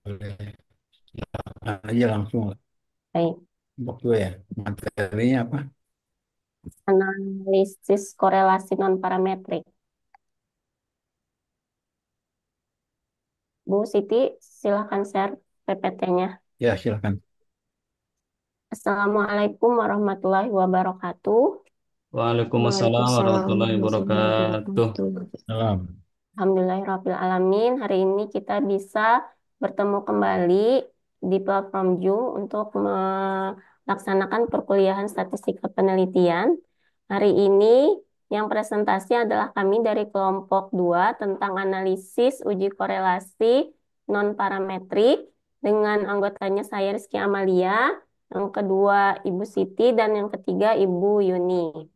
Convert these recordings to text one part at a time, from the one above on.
Boleh. Aja langsung lah. Baik, Waktu ya. Materinya apa? analisis korelasi non-parametrik. Bu Siti, silahkan share PPT-nya. Ya, silakan. Assalamualaikum warahmatullahi wabarakatuh. Waalaikumsalam Waalaikumsalam warahmatullahi warahmatullahi wabarakatuh. wabarakatuh. Salam. Alhamdulillahirrahmanirrahim. Hari ini kita bisa bertemu kembali di platform Zoom untuk melaksanakan perkuliahan statistika penelitian. Hari ini yang presentasi adalah kami dari kelompok 2 tentang analisis uji korelasi non-parametrik dengan anggotanya saya Rizky Amalia, yang kedua Ibu Siti, dan yang ketiga Ibu Yuni.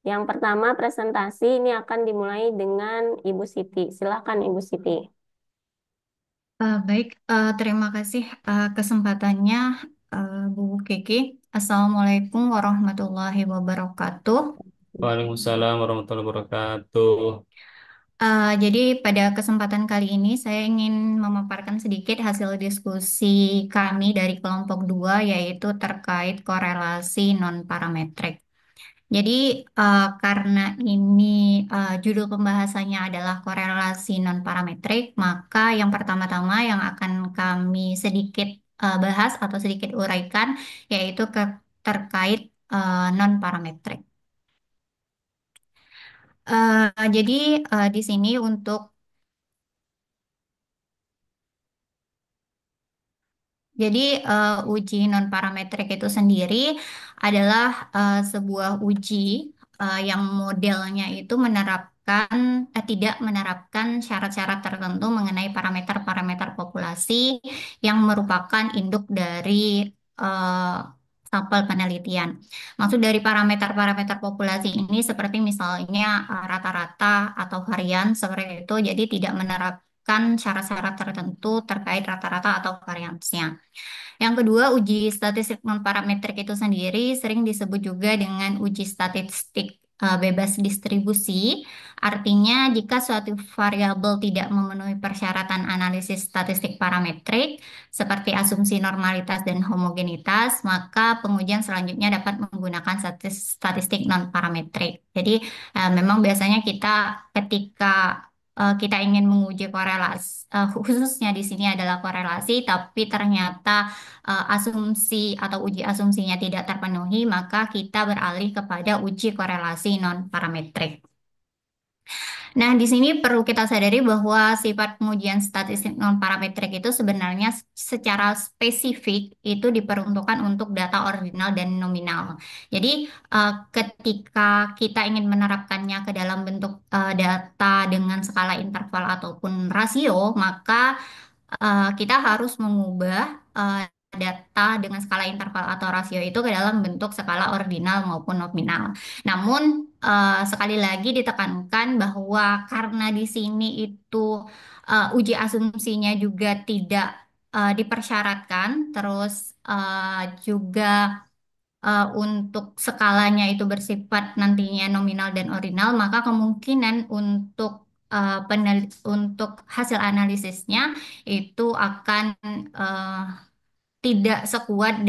Yang pertama presentasi ini akan dimulai dengan Ibu Siti. Silakan Ibu Siti. Baik, terima kasih kesempatannya, Bu Kiki. Assalamualaikum warahmatullahi wabarakatuh. Waalaikumsalam warahmatullahi wabarakatuh. Jadi pada kesempatan kali ini saya ingin memaparkan sedikit hasil diskusi kami dari kelompok 2 yaitu terkait korelasi non-parametrik. Jadi karena ini judul pembahasannya adalah korelasi non-parametrik, maka yang pertama-tama yang akan kami sedikit bahas atau sedikit uraikan yaitu terkait non-parametrik. Jadi di sini untuk Jadi uji non-parametrik itu sendiri adalah sebuah uji yang modelnya itu tidak menerapkan syarat-syarat tertentu mengenai parameter-parameter populasi yang merupakan induk dari eh, sampel penelitian. Maksud dari parameter-parameter populasi ini seperti misalnya rata-rata atau harian seperti itu, jadi tidak menerapkan syarat-syarat tertentu terkait rata-rata atau variansnya. Yang kedua, uji statistik non-parametrik itu sendiri sering disebut juga dengan uji statistik bebas distribusi. Artinya, jika suatu variabel tidak memenuhi persyaratan analisis statistik parametrik, seperti asumsi normalitas dan homogenitas, maka pengujian selanjutnya dapat menggunakan statistik non-parametrik. Jadi, memang biasanya kita ketika kita ingin menguji korelasi, khususnya di sini adalah korelasi, tapi ternyata asumsi atau uji asumsinya tidak terpenuhi, maka kita beralih kepada uji korelasi non-parametrik. Nah, di sini perlu kita sadari bahwa sifat pengujian statistik non-parametrik itu sebenarnya secara spesifik itu diperuntukkan untuk data ordinal dan nominal. Jadi, ketika kita ingin menerapkannya ke dalam bentuk data dengan skala interval ataupun rasio, maka kita harus mengubah data dengan skala interval atau rasio itu ke dalam bentuk skala ordinal maupun nominal. Namun sekali lagi ditekankan bahwa karena di sini itu uji asumsinya juga tidak dipersyaratkan, terus juga untuk skalanya itu bersifat nantinya nominal dan ordinal, maka kemungkinan untuk untuk hasil analisisnya itu akan eh, tidak sekuat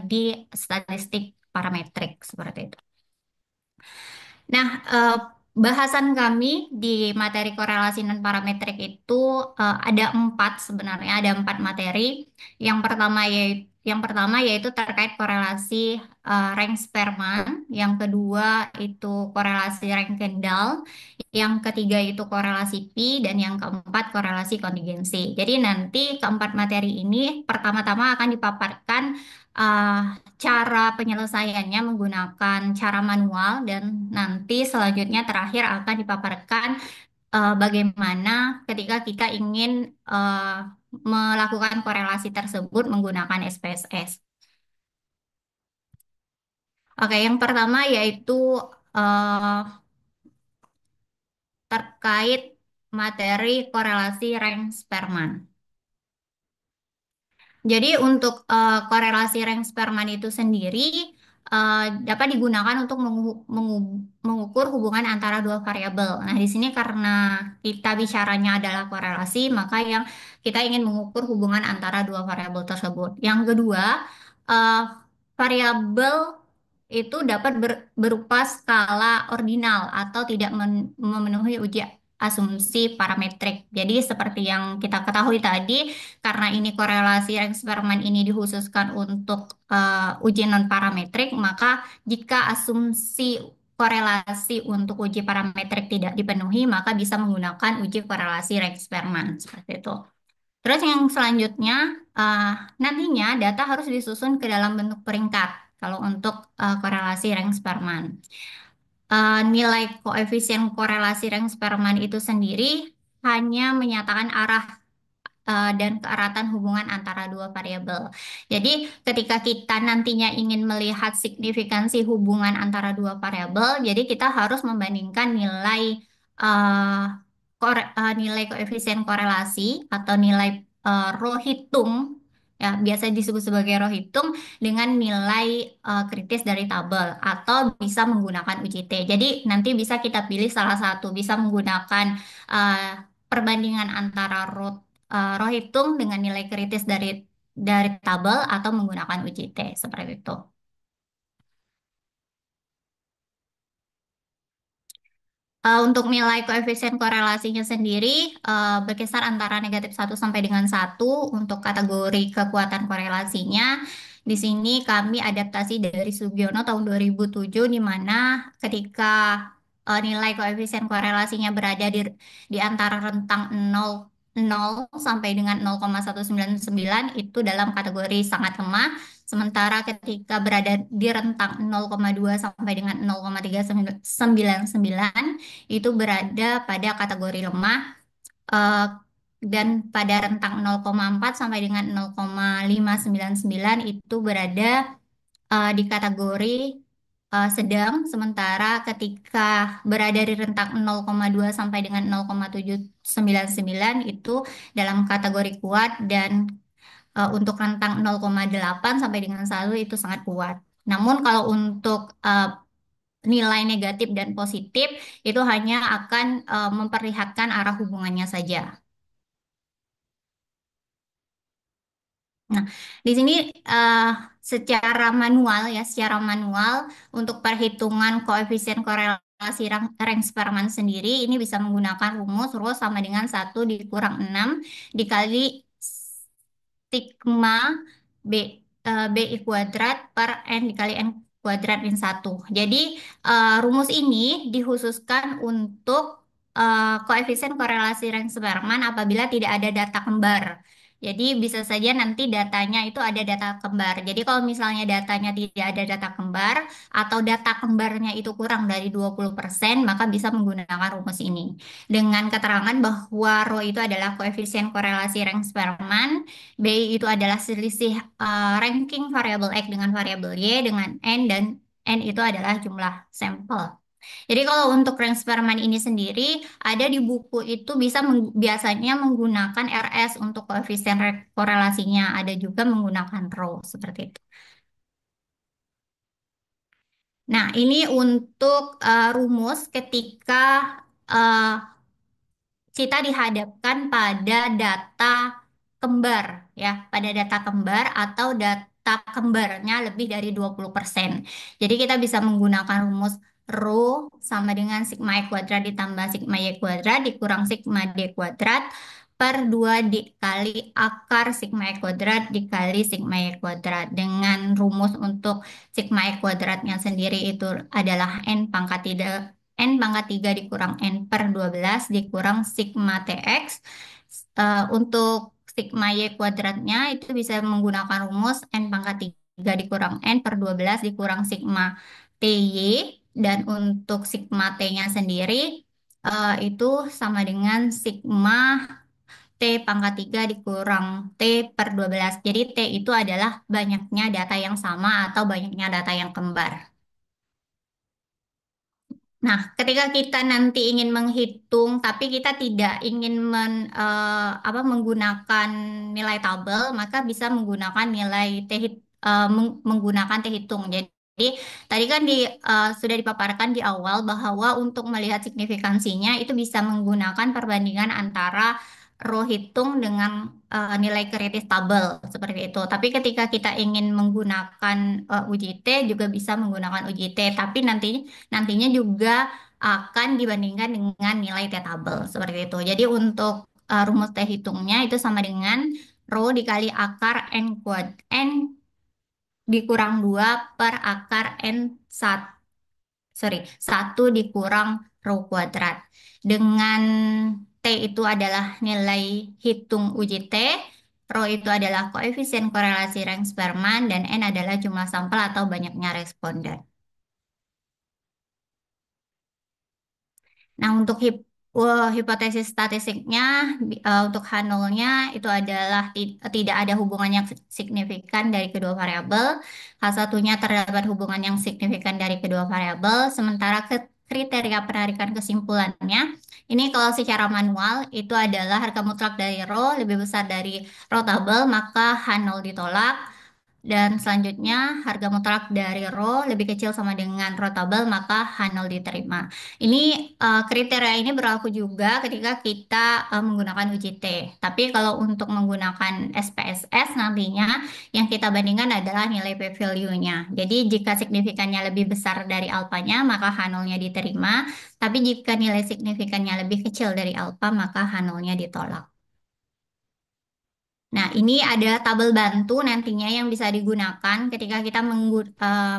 di statistik parametrik seperti itu. Nah, bahasan kami di materi korelasi non parametrik itu ada empat sebenarnya, ada empat materi. Yang pertama yaitu terkait korelasi rank Spearman, yang kedua itu korelasi rank Kendall, yang ketiga itu korelasi Pi, dan yang keempat korelasi kontingensi. Jadi nanti keempat materi ini pertama-tama akan dipaparkan uh, cara penyelesaiannya menggunakan cara manual dan nanti selanjutnya terakhir akan dipaparkan bagaimana ketika kita ingin melakukan korelasi tersebut menggunakan SPSS. Oke, yang pertama yaitu eh, terkait materi korelasi rank Spearman. Jadi untuk korelasi rank Spearman itu sendiri dapat digunakan untuk mengukur hubungan antara dua variabel. Nah, di sini karena kita bicaranya adalah korelasi, maka yang kita ingin mengukur hubungan antara dua variabel tersebut. Yang kedua, eh, variabel itu dapat berupa skala ordinal atau tidak memenuhi uji asumsi parametrik. Jadi seperti yang kita ketahui tadi, karena ini korelasi eksperimen ini dikhususkan untuk uji non parametrik, maka jika asumsi korelasi untuk uji parametrik tidak dipenuhi, maka bisa menggunakan uji korelasi eksperimen seperti itu. Terus yang selanjutnya, eh, nantinya data harus disusun ke dalam bentuk peringkat. Kalau untuk korelasi Reng-Spearman. Nilai koefisien korelasi Reng-Spearman itu sendiri hanya menyatakan arah dan keeratan hubungan antara dua variabel. Jadi, ketika kita nantinya ingin melihat signifikansi hubungan antara dua variabel, jadi kita harus membandingkan uh, nilai koefisien korelasi atau nilai rho hitung, ya biasa disebut sebagai rho hitung dengan nilai kritis dari tabel atau bisa menggunakan UJT. Jadi nanti bisa kita pilih salah satu, bisa menggunakan uh, perbandingan antara roh hitung dengan nilai kritis dari tabel atau menggunakan UJT seperti itu. Untuk nilai koefisien korelasinya sendiri berkisar antara -1 sampai dengan 1 untuk kategori kekuatan korelasinya. Di sini kami adaptasi dari Sugiono tahun 2007 di mana ketika nilai koefisien korelasinya berada di antara rentang 0 sampai dengan 0,199 itu dalam kategori sangat lemah. Sementara ketika berada di rentang 0,2 sampai dengan 0,399 itu berada pada kategori lemah, eh, dan pada rentang 0,4 sampai dengan 0,599 itu berada di kategori sedang, sementara ketika berada di rentang 0,2 sampai dengan 0,799 itu dalam kategori kuat, dan untuk rentang 0,8 sampai dengan 1 itu sangat kuat. Namun kalau untuk nilai negatif dan positif itu hanya akan memperlihatkan arah hubungannya saja. Nah, di sini eh, secara manual untuk perhitungan koefisien korelasi Reng-Spearman sendiri ini bisa menggunakan rumus rho sama dengan 1 dikurang 6 dikali sigma B, B I kuadrat per N dikali N kuadrat min 1. Jadi rumus ini dikhususkan untuk koefisien korelasi Reng-Spearman apabila tidak ada data kembar. Jadi bisa saja nanti datanya itu ada data kembar. Jadi kalau misalnya datanya tidak ada data kembar atau data kembarnya itu kurang dari 20%, maka bisa menggunakan rumus ini. Dengan keterangan bahwa rho itu adalah koefisien korelasi Reng-Spearman, BI itu adalah selisih ranking variabel X dengan variabel Y dengan N, dan N itu adalah jumlah sampel. Jadi kalau untuk range Spearman ini sendiri ada di buku itu biasanya menggunakan RS untuk koefisien korelasinya, ada juga menggunakan rho seperti itu. Nah, ini untuk rumus ketika eh, kita dihadapkan pada data kembar, ya, pada data kembar atau data kembarnya lebih dari 20%. Jadi kita bisa menggunakan rumus rho sama dengan sigma E kuadrat ditambah sigma Y kuadrat dikurang sigma D kuadrat per 2 dikali akar sigma E kuadrat dikali sigma Y kuadrat. Dengan rumus untuk sigma E kuadratnya sendiri itu adalah N pangkat 3 dikurang N per 12 dikurang sigma TX. Untuk sigma Y kuadratnya itu bisa menggunakan rumus N pangkat 3 dikurang N per 12 dikurang sigma TY. Dan untuk sigma T-nya sendiri itu sama dengan sigma T pangkat 3 dikurang T per 12. Jadi T itu adalah banyaknya data yang sama atau banyaknya data yang kembar. Nah, ketika kita nanti ingin menghitung, tapi kita tidak ingin menggunakan nilai tabel, maka bisa menggunakan menggunakan T hitung. Jadi Jadi tadi kan sudah dipaparkan di awal bahwa untuk melihat signifikansinya itu bisa menggunakan perbandingan antara row hitung dengan nilai kritis tabel seperti itu. Tapi ketika kita ingin menggunakan uji T juga bisa menggunakan uji T, tapi nantinya juga akan dibandingkan dengan nilai T tabel seperti itu. Jadi untuk rumus T hitungnya itu sama dengan row dikali akar n dikurang 2 per akar N satu, sorry, 1 dikurang rho kuadrat. Dengan T itu adalah nilai hitung uji T, rho itu adalah koefisien korelasi rank Spearman, dan N adalah jumlah sampel atau banyaknya responden. Nah, untuk hipotesis statistiknya, untuk H0-nya itu adalah tidak ada hubungan yang signifikan dari kedua variabel. H1-nya terdapat hubungan yang signifikan dari kedua variabel, sementara kriteria penarikan kesimpulannya, ini kalau secara manual itu adalah harga mutlak dari rho lebih besar dari rho tabel, maka H0 ditolak. Dan selanjutnya harga mutlak dari rho lebih kecil sama dengan rho tabel, maka H0 diterima. Ini kriteria ini berlaku juga ketika kita menggunakan uji T. Tapi kalau untuk menggunakan SPSS nantinya yang kita bandingkan adalah nilai p-value-nya. Jadi jika signifikannya lebih besar dari alfanya maka H0-nya diterima. Tapi jika nilai signifikannya lebih kecil dari alfa maka H0-nya ditolak. Nah, ini ada tabel bantu nantinya yang bisa digunakan ketika kita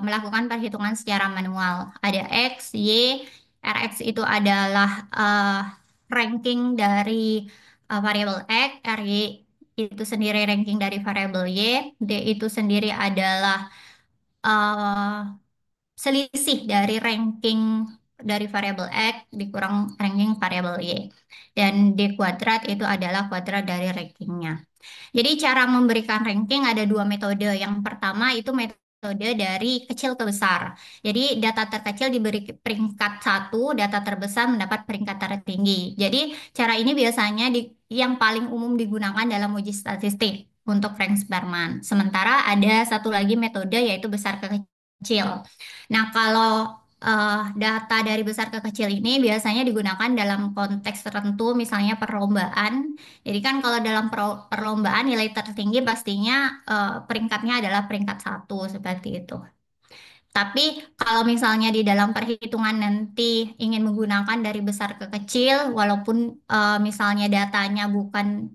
melakukan perhitungan secara manual. Ada X, Y, Rx itu adalah ranking dari variabel X, Ry itu sendiri ranking dari variabel Y, D itu sendiri adalah eh, selisih dari ranking dari variabel X dikurang ranking variabel Y. Dan D kuadrat itu adalah kuadrat dari rankingnya. Jadi cara memberikan ranking ada dua metode. Yang pertama itu metode dari kecil ke besar. Jadi data terkecil diberi peringkat satu, data terbesar mendapat peringkat tertinggi. Jadi cara ini biasanya yang paling umum digunakan dalam uji statistik untuk Frank Spearman. Sementara ada satu lagi metode yaitu besar ke kecil. Nah, kalau data dari besar ke kecil ini biasanya digunakan dalam konteks tertentu, misalnya perlombaan. Jadi kan kalau dalam perlombaan nilai tertinggi pastinya peringkatnya adalah peringkat satu seperti itu. Tapi kalau misalnya di dalam perhitungan nanti ingin menggunakan dari besar ke kecil, walaupun misalnya datanya bukan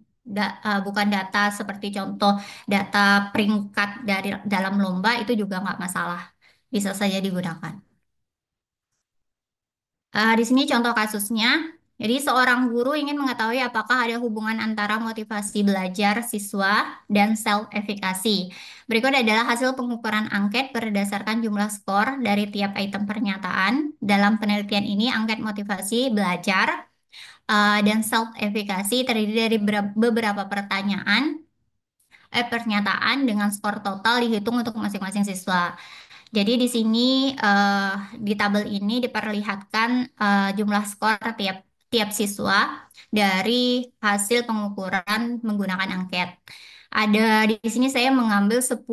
data seperti contoh data peringkat dari dalam lomba itu juga nggak masalah, bisa saja digunakan. Di sini contoh kasusnya. Jadi seorang guru ingin mengetahui apakah ada hubungan antara motivasi belajar siswa dan self-efikasi. Berikut adalah hasil pengukuran angket berdasarkan jumlah skor dari tiap item pernyataan. Dalam penelitian ini, angket motivasi belajar dan self-efikasi terdiri dari beberapa pernyataan dengan skor total dihitung untuk masing-masing siswa. Jadi di sini di tabel ini diperlihatkan jumlah skor tiap tiap siswa dari hasil pengukuran menggunakan angket. Ada di sini saya mengambil 10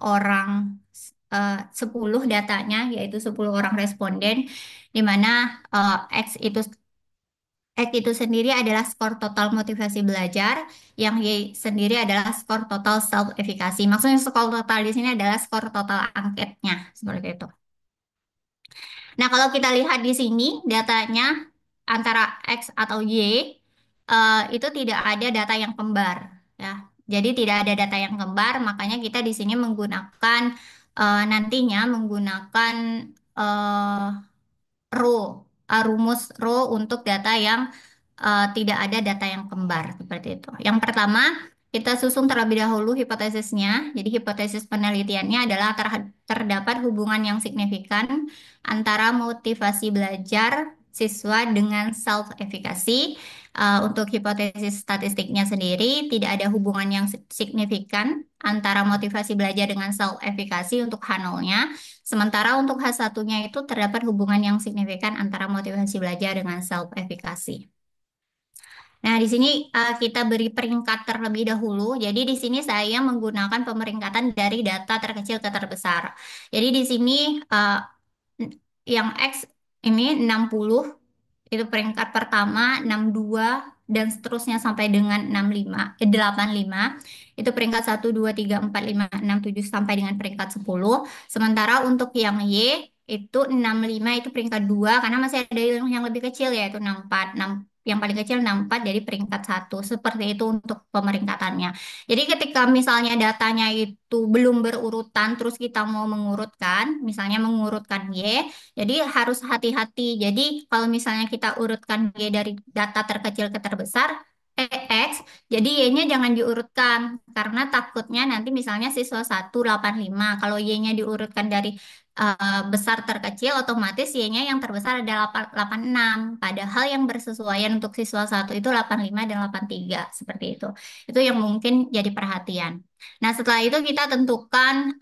orang 10 datanya yaitu 10 orang responden di mana X itu itu sendiri adalah skor total motivasi belajar, yang Y sendiri adalah skor total self-efikasi. Maksudnya skor total di sini adalah skor total angketnya, seperti itu. Nah, kalau kita lihat di sini datanya antara X atau Y itu tidak ada data yang kembar ya. Jadi tidak ada data yang kembar, makanya kita di sini menggunakan nantinya menggunakan eh, rumus row untuk data yang tidak ada data yang kembar seperti itu. Yang pertama, kita susun terlebih dahulu hipotesisnya. Jadi hipotesis penelitiannya adalah terdapat hubungan yang signifikan antara motivasi belajar siswa dengan self-efikasi. Untuk hipotesis statistiknya sendiri, tidak ada hubungan yang signifikan antara motivasi belajar dengan self-efikasi untuk H0-nya. Sementara untuk H1-nya itu terdapat hubungan yang signifikan antara motivasi belajar dengan self-efikasi. Nah, di sini kita beri peringkat terlebih dahulu. Jadi di sini saya menggunakan pemeringkatan dari data terkecil ke terbesar. Jadi di sini yang X ini 60 itu peringkat pertama, 62 dan seterusnya sampai dengan 85 itu peringkat 1 2 3 4 5 6 7 sampai dengan peringkat 10. Sementara untuk yang Y itu 65 itu peringkat 2 karena masih ada yang lebih kecil yaitu 64 yang paling kecil 64 dari peringkat 1. Seperti itu untuk pemeringkatannya. Jadi ketika misalnya datanya itu belum berurutan terus kita mau mengurutkan, misalnya mengurutkan Y, jadi harus hati-hati. Jadi kalau misalnya kita urutkan Y dari data terkecil ke terbesar, X, jadi Y-nya jangan diurutkan karena takutnya nanti misalnya siswa 185. Kalau Y-nya diurutkan dari besar terkecil, otomatis Y-nya yang terbesar ada 86. Padahal yang bersesuaian untuk siswa 1 itu 85 dan 83, seperti itu. Itu yang mungkin jadi perhatian. Nah, setelah itu kita tentukan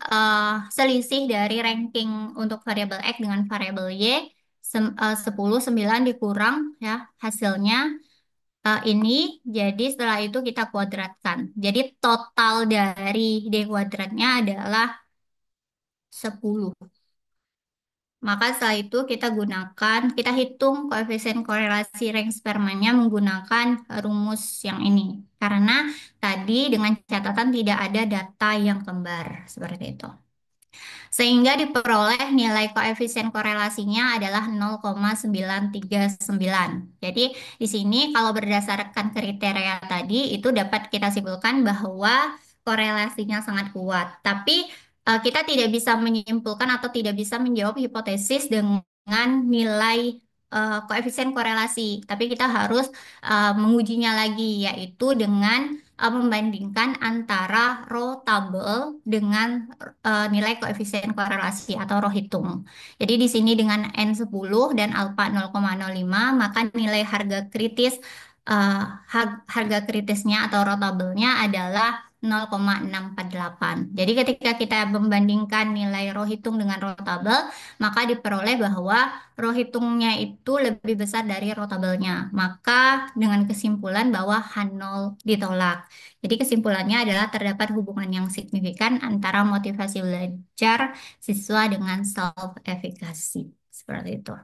selisih dari ranking untuk variabel X dengan variabel Y 10, 9 dikurang ya hasilnya ini. Jadi setelah itu kita kuadratkan. Jadi total dari D kuadratnya adalah 10. Maka setelah itu kita hitung koefisien korelasi rank spermanya menggunakan rumus yang ini. Karena tadi dengan catatan tidak ada data yang kembar, seperti itu. Sehingga diperoleh nilai koefisien korelasinya adalah 0,939. Jadi di sini kalau berdasarkan kriteria tadi itu dapat kita simpulkan bahwa korelasinya sangat kuat. Tapi kita tidak bisa menyimpulkan atau tidak bisa menjawab hipotesis dengan nilai koefisien korelasi. Tapi kita harus mengujinya lagi yaitu dengan membandingkan antara row tabel dengan nilai koefisien korelasi atau row hitung. Jadi di sini dengan N10 dan alfa 0,05 maka nilai eh, harga kritisnya atau row tabelnya adalah 0,648. Jadi ketika kita membandingkan nilai row hitung dengan row tabel, maka diperoleh bahwa row hitungnya itu lebih besar dari row tabelnya. Maka dengan kesimpulan bahwa H0 ditolak. Jadi kesimpulannya adalah terdapat hubungan yang signifikan antara motivasi belajar siswa dengan self-efficacy. Seperti itu.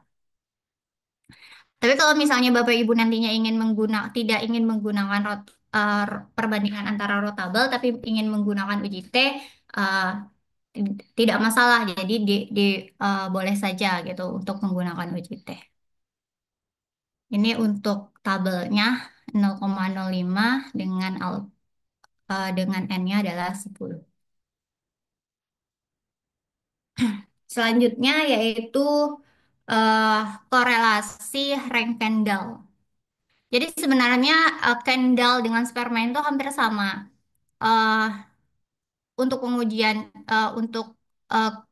Tapi kalau misalnya Bapak Ibu nantinya tidak ingin menggunakan perbandingan antara rotabel, tapi ingin menggunakan UJT, eh, tidak masalah. Jadi boleh saja gitu untuk menggunakan UJT. Ini untuk tabelnya 0,05 dengan N-nya adalah 10. Selanjutnya yaitu eh, korelasi rank Kendall. Jadi sebenarnya Kendall dengan sperma itu hampir sama. Eh, untuk pengujian untuk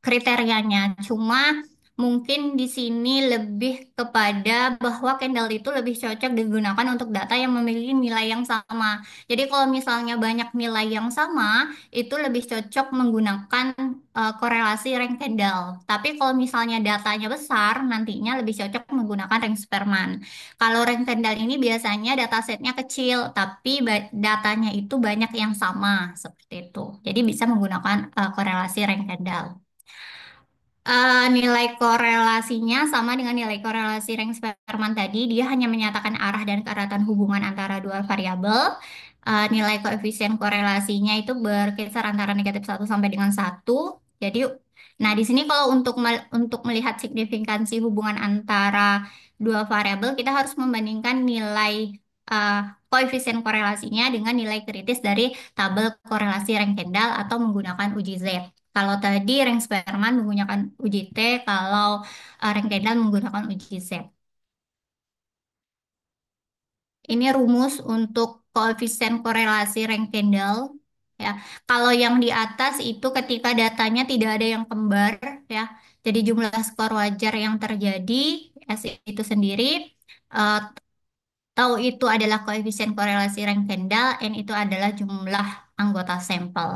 kriterianya. Cuma mungkin di sini lebih kepada bahwa Kendall itu lebih cocok digunakan untuk data yang memiliki nilai yang sama. Jadi kalau misalnya banyak nilai yang sama, itu lebih cocok menggunakan korelasi rank Kendall. Tapi kalau misalnya datanya besar, nantinya lebih cocok menggunakan rank Spearman. Kalau rank Kendall ini biasanya datasetnya kecil, tapi datanya itu banyak yang sama, seperti itu. Jadi bisa menggunakan korelasi rank Kendall. Nilai korelasinya sama dengan nilai korelasi rank Spearman tadi. Dia hanya menyatakan arah dan keeratan hubungan antara dua variabel. Nilai koefisien korelasinya itu berkisar antara -1 sampai dengan 1. Jadi, nah di sini kalau untuk melihat signifikansi hubungan antara dua variabel, kita harus membandingkan nilai uh, koefisien korelasinya dengan nilai kritis dari tabel korelasi rank Kendall atau menggunakan uji Z. Kalau tadi rank Spearman menggunakan uji T, kalau rank Kendall menggunakan uji Z. Ini rumus untuk koefisien korelasi rank Kendall. Ya, kalau yang di atas itu ketika datanya tidak ada yang kembar, ya, jadi jumlah skor wajar yang terjadi S itu sendiri, eh, tau itu adalah koefisien korelasi rank Kendall, N itu adalah jumlah anggota sampel.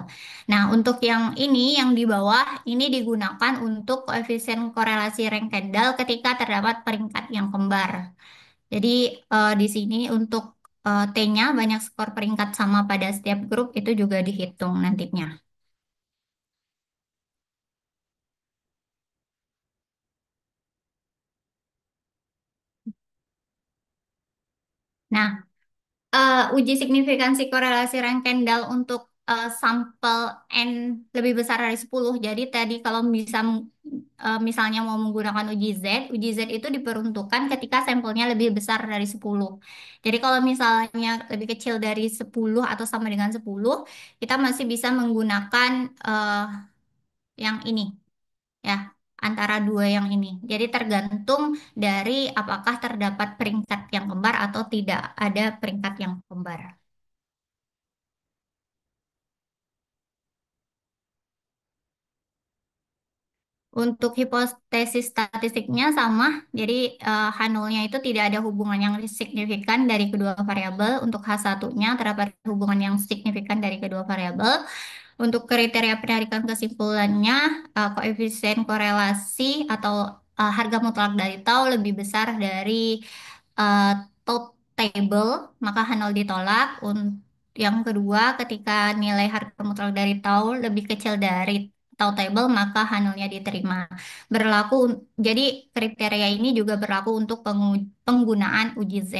Nah, untuk yang ini, yang di bawah, ini digunakan untuk koefisien korelasi rank Kendall ketika terdapat peringkat yang kembar. Jadi di sini untuk T-nya banyak skor peringkat sama pada setiap grup itu juga dihitung nantinya. Nah, uji signifikansi korelasi rank Kendall untuk sampel N lebih besar dari 10. Jadi tadi kalau bisa misalnya mau menggunakan uji Z itu diperuntukkan ketika sampelnya lebih besar dari 10. Jadi kalau misalnya lebih kecil dari 10 atau sama dengan 10, kita masih bisa menggunakan yang ini ya, antara dua yang ini. Jadi tergantung dari apakah terdapat peringkat yang kembar atau tidak ada peringkat yang kembar. Untuk hipotesis statistiknya sama, jadi H0-nya itu tidak ada hubungan yang signifikan dari kedua variabel. Untuk H1-nya terdapat hubungan yang signifikan dari kedua variabel. Untuk kriteria penarikan kesimpulannya, koefisien korelasi atau harga mutlak dari tau lebih besar dari uh, top table, maka H0 ditolak. Yang kedua, ketika nilai harga mutlak dari tau lebih kecil dari tau table, maka H0-nya diterima. Berlaku, jadi kriteria ini juga berlaku untuk penggunaan uji Z.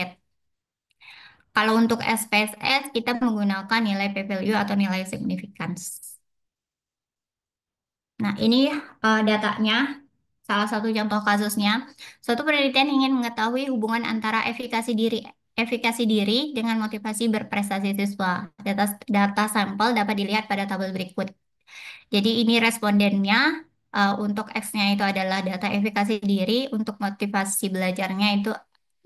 Kalau untuk SPSS, kita menggunakan nilai p-value atau nilai significance. Nah, ini datanya, salah satu contoh kasusnya. Suatu penelitian ingin mengetahui hubungan antara efikasi diri dengan motivasi berprestasi siswa. Data sampel dapat dilihat pada tabel berikut. Jadi ini respondennya, untuk X-nya itu adalah data efikasi diri, untuk motivasi belajarnya itu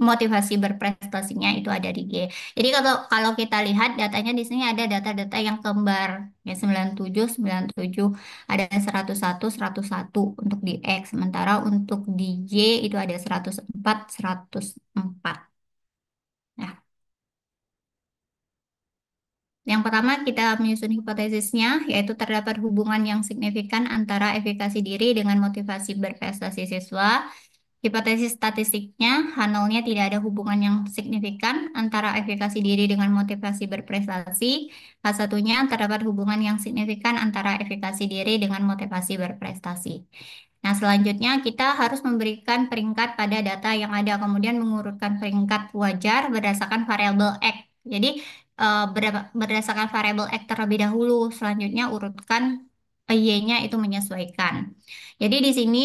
motivasi berprestasinya itu ada di G. Jadi kalau kalau kita lihat datanya di sini ada data-data yang kembar ya 97, 97, ada 101, 101 untuk di X, sementara untuk di Y itu ada 104, 104. Nah, yang pertama, kita menyusun hipotesisnya, yaitu terdapat hubungan yang signifikan antara efikasi diri dengan motivasi berprestasi siswa. Hipotesis statistiknya, H0-nya tidak ada hubungan yang signifikan antara efikasi diri dengan motivasi berprestasi. H1-nya terdapat hubungan yang signifikan antara efikasi diri dengan motivasi berprestasi. Nah, selanjutnya kita harus memberikan peringkat pada data yang ada, kemudian mengurutkan peringkat wajar berdasarkan variabel X. Jadi, berdasarkan variabel X terlebih dahulu, selanjutnya urutkan Y-nya itu menyesuaikan. Jadi di sini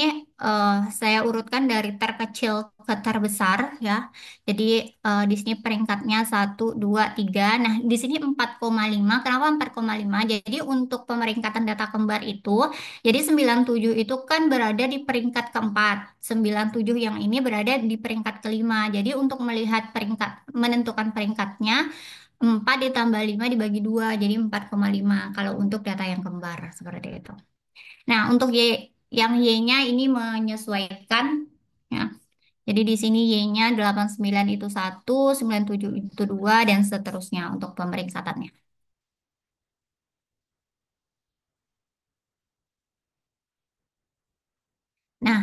saya urutkan dari terkecil ke terbesar ya. Jadi di sini peringkatnya 1, 2, 3. Nah, di sini 4,5. Kenapa 4,5? Jadi untuk pemeringkatan data kembar itu, jadi 97 itu kan berada di peringkat keempat. 97 yang ini berada di peringkat kelima. Jadi untuk melihat peringkat, menentukan peringkatnya, 4 ditambah 5 dibagi 2, jadi 4,5 kalau untuk data yang kembar, seperti itu. Nah, untuk yang Y-nya ini menyesuaikan ya. Jadi di sini Y-nya 89 itu 1, 97 itu 2 dan seterusnya untuk pemeringkatannya. Nah,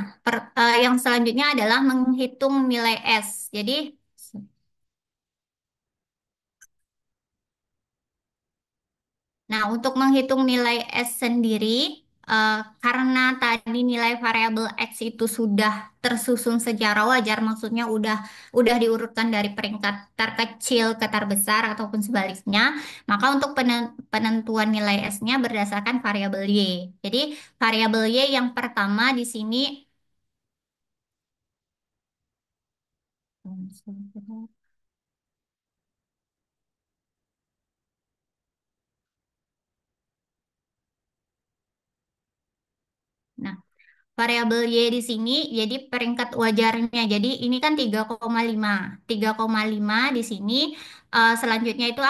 yang selanjutnya adalah menghitung nilai S. Jadi nah, untuk menghitung nilai S sendiri, karena tadi nilai variabel X itu sudah tersusun secara wajar, maksudnya udah diurutkan dari peringkat terkecil ke terbesar ataupun sebaliknya, maka untuk penentuan nilai S-nya berdasarkan variabel Y. Jadi variabel Y yang pertama di sini, nah, variabel Y di sini jadi peringkat wajarnya. Jadi ini kan 3,5. 3,5 di sini, selanjutnya itu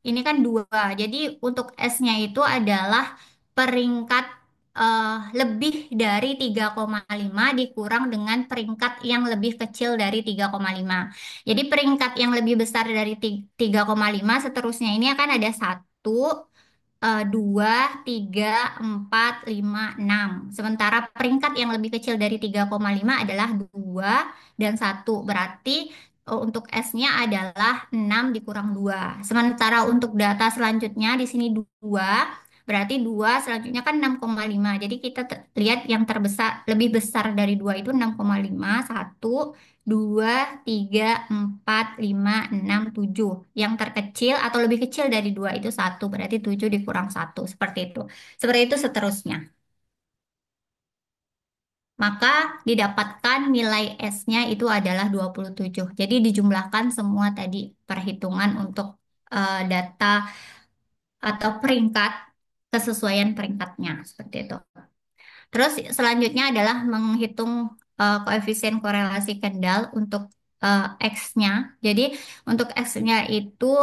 ini kan 2. Jadi untuk S-nya itu adalah peringkat lebih dari 3,5 dikurang dengan peringkat yang lebih kecil dari 3,5. Jadi peringkat yang lebih besar dari 3,5 seterusnya ini akan ada 1, 2, 3, 4, 5, 6. Sementara peringkat yang lebih kecil dari 3,5 adalah 2 dan 1. Berarti untuk S-nya adalah 6 dikurang 2. Sementara untuk data selanjutnya di sini 2, berarti 2 selanjutnya kan 6,5. Jadi kita lihat yang terbesar, lebih besar dari 2 itu 6,5. 1, 2, 3, 4, 5, 6, 7. Yang terkecil atau lebih kecil dari 2 itu 1, berarti 7 dikurang 1. Seperti itu. Seperti itu seterusnya. Maka didapatkan nilai S-nya itu adalah 27. Jadi dijumlahkan semua tadi perhitungan untuk data atau peringkat, kesesuaian peringkatnya seperti itu. Terus selanjutnya adalah menghitung koefisien korelasi Kendall untuk X-nya. Jadi untuk X-nya itu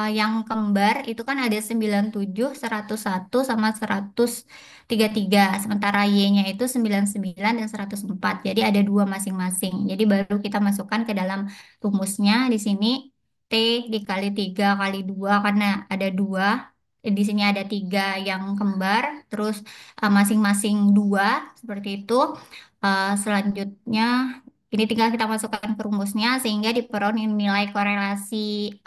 yang kembar itu kan ada 97, 101 sama 133. Sementara Y-nya itu 99 dan 104. Jadi ada dua masing-masing. Jadi baru kita masukkan ke dalam rumusnya di sini T dikali 3 kali 2 karena ada dua. Di sini ada tiga yang kembar, terus masing-masing dua seperti itu. Selanjutnya ini tinggal kita masukkan ke rumusnya sehingga diperoleh nilai korelasi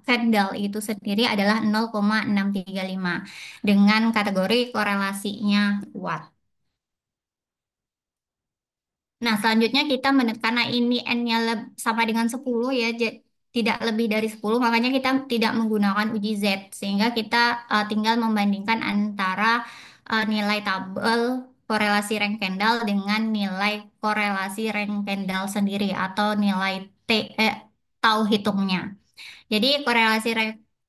Kendall itu sendiri adalah 0,635 dengan kategori korelasinya kuat. Nah, selanjutnya kita karena ini N-nya sama dengan 10 ya, tidak lebih dari 10, makanya kita tidak menggunakan uji Z, sehingga kita tinggal membandingkan antara nilai tabel korelasi rank Kendall dengan nilai korelasi rank Kendall sendiri atau nilai T, tahu hitungnya. Jadi korelasi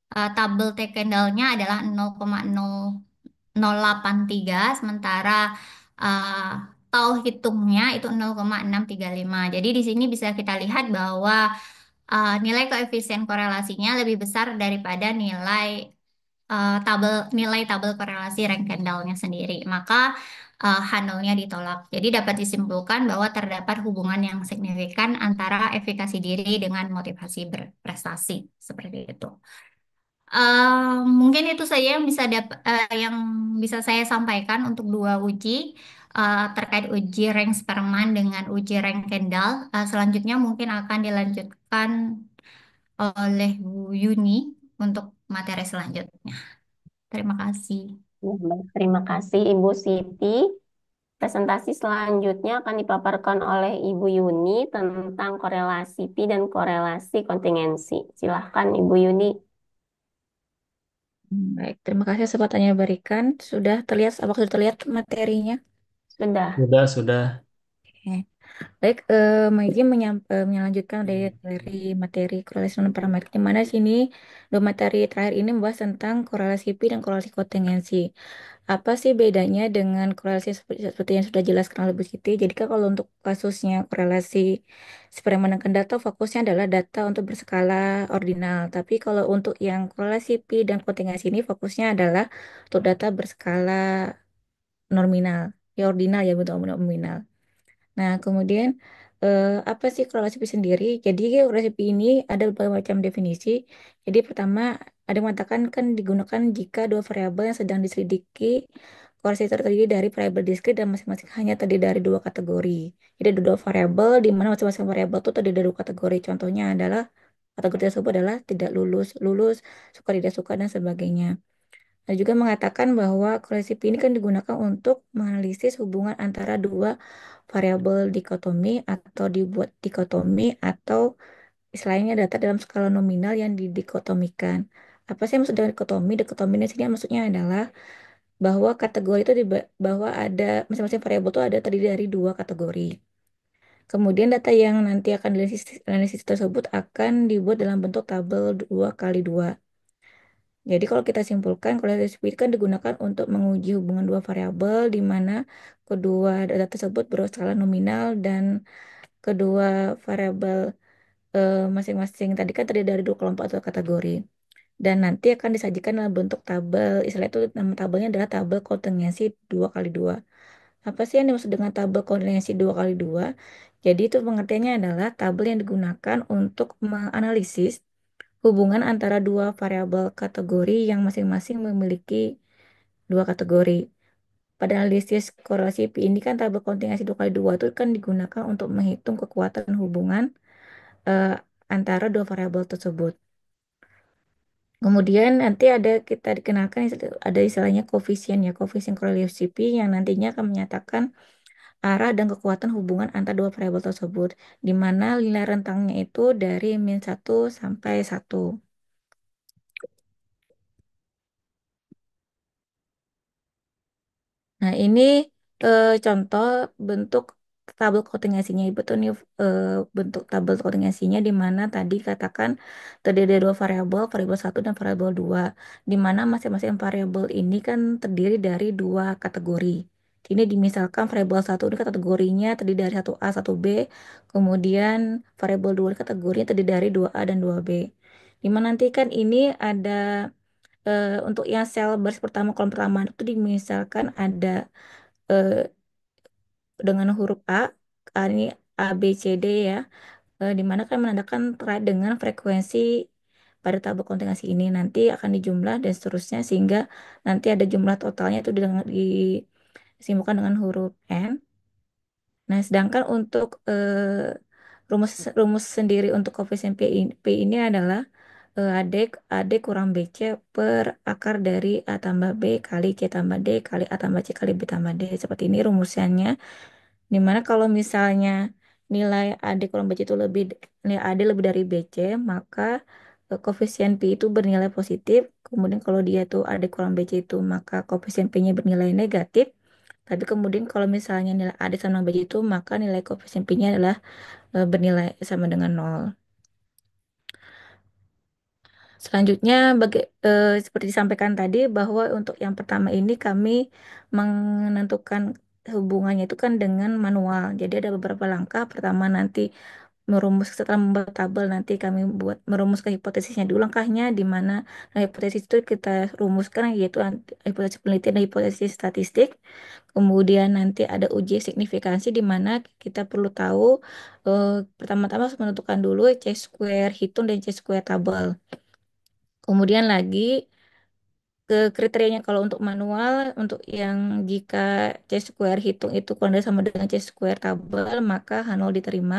tabel T Kendall-nya adalah 0,0083, sementara uh, tahu hitungnya itu 0,635. Jadi di sini bisa kita lihat bahwa nilai koefisien korelasinya lebih besar daripada nilai tabel korelasi rank Kendall-nya sendiri. Maka H0-nya ditolak. Jadi dapat disimpulkan bahwa terdapat hubungan yang signifikan antara efikasi diri dengan motivasi berprestasi seperti itu. Mungkin itu saja yang bisa saya sampaikan untuk dua uji terkait uji rank Sperman dengan uji rank Kendall. Selanjutnya mungkin akan dilanjutkan oleh Bu Yuni untuk materi selanjutnya. Terima kasih. Ya, baik. Terima kasih Ibu Siti. Presentasi selanjutnya akan dipaparkan oleh Ibu Yuni tentang korelasi pi dan korelasi kontingensi. Silahkan Ibu Yuni. Baik, terima kasih kesempatannya diberikan. Apakah sudah terlihat materinya? Sudah. Sudah. Oke. Baik, Maigi melanjutkan dari materi korelasi non parametrik, di mana sini dua materi terakhir ini membahas tentang korelasi pi dan korelasi kontingensi. Apa sih bedanya dengan korelasi seperti yang sudah jelaskan oleh Bu Siti? Jadi kan kalau untuk kasusnya korelasi eksperimen dengan data, fokusnya adalah data untuk berskala ordinal. Tapi kalau untuk yang korelasi pi dan kontingensi ini fokusnya adalah untuk data berskala nominal, ya ordinal ya bentuk nominal. Nah, kemudian apa sih korelasi Pi sendiri? Jadi korelasi Pi ini ada berbagai macam definisi. Jadi pertama ada yang mengatakan kan digunakan jika dua variabel yang sedang diselidiki korelasi itu terdiri dari variabel diskrit dan masing-masing hanya terdiri dari dua kategori. Jadi ada dua variabel di mana masing-masing variabel itu terdiri dari dua kategori. Contohnya adalah kategori tersebut adalah tidak lulus, lulus, suka tidak suka dan sebagainya. Ada juga mengatakan bahwa korelasi Pi ini kan digunakan untuk menganalisis hubungan antara dua variabel dikotomi atau dibuat dikotomi atau istilahnya data dalam skala nominal yang didikotomikan. Apa sih yang maksud dengan dikotomi? Dikotomi di sini maksudnya adalah bahwa kategori itu bahwa ada masing-masing variabel itu ada terdiri dari dua kategori. Kemudian data yang nanti akan analisis tersebut akan dibuat dalam bentuk tabel 2 kali 2. Jadi kalau kita simpulkan, korelasi speed kan digunakan untuk menguji hubungan dua variabel di mana kedua data tersebut berskala nominal dan kedua variabel masing-masing tadi kan terdiri dari dua kelompok atau kategori. Dan nanti akan disajikan dalam bentuk tabel, istilah itu nama tabelnya adalah tabel kontingensi 2 kali 2. Apa sih yang dimaksud dengan tabel kontingensi 2 kali 2? Jadi itu pengertiannya adalah tabel yang digunakan untuk menganalisis hubungan antara dua variabel kategori yang masing-masing memiliki dua kategori. Pada analisis korelasi Pi ini kan tabel kontingensi 2 kali 2 itu kan digunakan untuk menghitung kekuatan hubungan eh, antara dua variabel tersebut. Kemudian nanti kita dikenakan ada istilahnya koefisien ya, koefisien korelasi P yang nantinya akan menyatakan arah dan kekuatan hubungan antara dua variabel tersebut, di mana nilai rentangnya itu dari -1 sampai 1. Nah, ini contoh bentuk tabel kontingasinya. Ibu tuh nih bentuk tabel kontingasinya di mana tadi katakan terdiri dari dua variabel, variabel satu dan variabel dua, di mana masing-masing variabel ini kan terdiri dari dua kategori. Ini dimisalkan variabel satu ini kategorinya terdiri dari satu a satu b, kemudian variabel dua ini kategorinya terdiri dari dua a dan dua b. Di mana nanti kan ini ada untuk yang sel baris pertama kolom pertama itu dimisalkan ada eh, dengan huruf A ini A, B, C, D ya, di mana kan menandakan terkait dengan frekuensi pada tabel kontingasi ini nanti akan dijumlah dan seterusnya sehingga nanti ada jumlah totalnya itu disimpulkan dengan huruf N. Nah, sedangkan untuk rumus rumus sendiri untuk koefisien P ini adalah AD kurang BC per akar dari A tambah B kali C tambah D kali A tambah C kali B tambah D. Seperti ini rumusannya. Dimana kalau misalnya nilai AD kurang BC itu nilai AD lebih dari BC, maka koefisien P itu bernilai positif. Kemudian kalau dia tuh AD kurang BC itu, maka koefisien P-nya bernilai negatif. Tapi kemudian kalau misalnya nilai AD sama BC itu, maka nilai koefisien P-nya adalah bernilai sama dengan nol. Selanjutnya, seperti disampaikan tadi, bahwa untuk yang pertama ini kami menentukan hubungannya itu kan dengan manual. Jadi ada beberapa langkah. Pertama nanti setelah membuat tabel nanti kami merumuskan hipotesisnya dulu langkahnya di mana hipotesis itu kita rumuskan yaitu hipotesis penelitian dan hipotesis statistik. Kemudian nanti ada uji signifikansi di mana kita perlu tahu pertama-tama harus menentukan dulu C square hitung dan C square tabel. Kemudian lagi ke kriterianya kalau untuk manual, untuk yang jika C square hitung itu kurang dari sama dengan C square tabel, maka H0 diterima.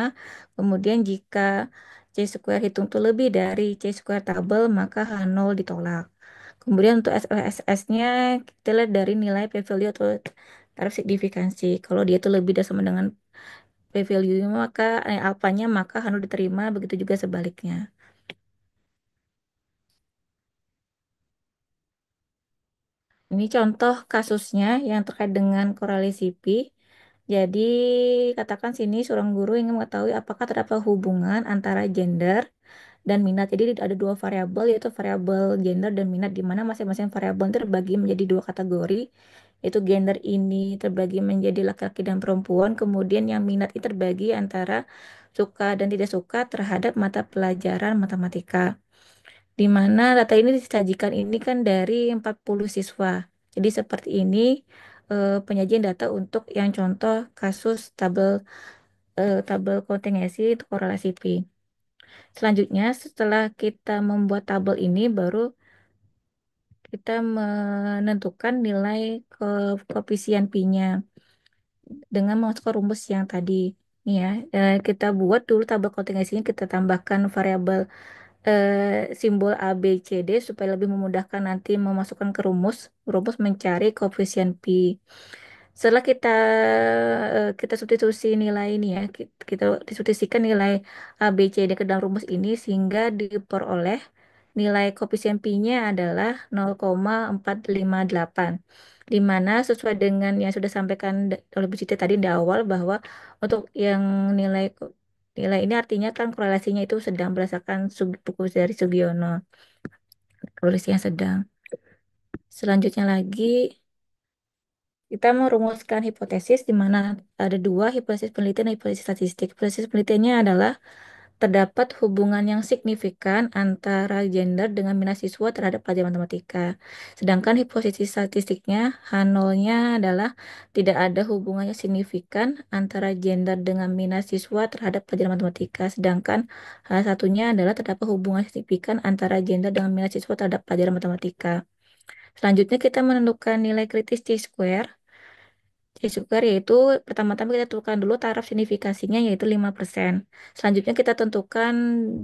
Kemudian jika C square hitung itu lebih dari C square tabel, maka H0 ditolak. Kemudian untuk SLSS-nya kita lihat dari nilai p-value atau taraf signifikansi. Kalau dia itu lebih dari sama dengan p-value, maka alfanya maka H0 diterima, begitu juga sebaliknya. Ini contoh kasusnya yang terkait dengan korelasi Pi. Jadi, katakan sini seorang guru ingin mengetahui apakah terdapat hubungan antara gender dan minat. Jadi, ada dua variabel, yaitu variabel gender dan minat, di mana masing-masing variabel terbagi menjadi dua kategori, yaitu gender ini terbagi menjadi laki-laki dan perempuan, kemudian yang minat ini terbagi antara suka dan tidak suka terhadap mata pelajaran matematika, di mana data ini disajikan ini kan dari 40 siswa. Jadi seperti ini penyajian data untuk yang contoh kasus tabel kontingensi untuk korelasi Pi. Selanjutnya, setelah kita membuat tabel ini, baru kita menentukan nilai koefisien Pi-nya dengan memasukkan rumus yang tadi. Nih ya, kita buat dulu tabel kontingensinya, kita tambahkan variabel simbol A, B, C, D supaya lebih memudahkan nanti memasukkan ke rumus mencari koefisien Pi. Setelah kita substitusi nilai ini ya, kita disubstitusikan nilai A, B, C, D ke dalam rumus ini sehingga diperoleh nilai koefisien Pi-nya adalah 0,458. Di mana sesuai dengan yang sudah disampaikan oleh Bu Siti tadi di awal bahwa untuk yang nilai nilai ini artinya kan korelasinya itu sedang berdasarkan buku dari Sugiono, korelasi yang sedang. Selanjutnya lagi, kita merumuskan hipotesis di mana ada dua hipotesis penelitian dan hipotesis statistik. Hipotesis penelitiannya adalah terdapat hubungan yang signifikan antara gender dengan minat siswa terhadap pelajaran matematika. Sedangkan hipotesis statistiknya H0-nya adalah tidak ada hubungan yang signifikan antara gender dengan minat siswa terhadap pelajaran matematika. Sedangkan H1-nya adalah terdapat hubungan signifikan antara gender dengan minat siswa terhadap pelajaran matematika. Selanjutnya kita menentukan nilai kritis C square. C C-square yaitu pertama-tama kita tentukan dulu taraf signifikasinya yaitu 5%. Selanjutnya kita tentukan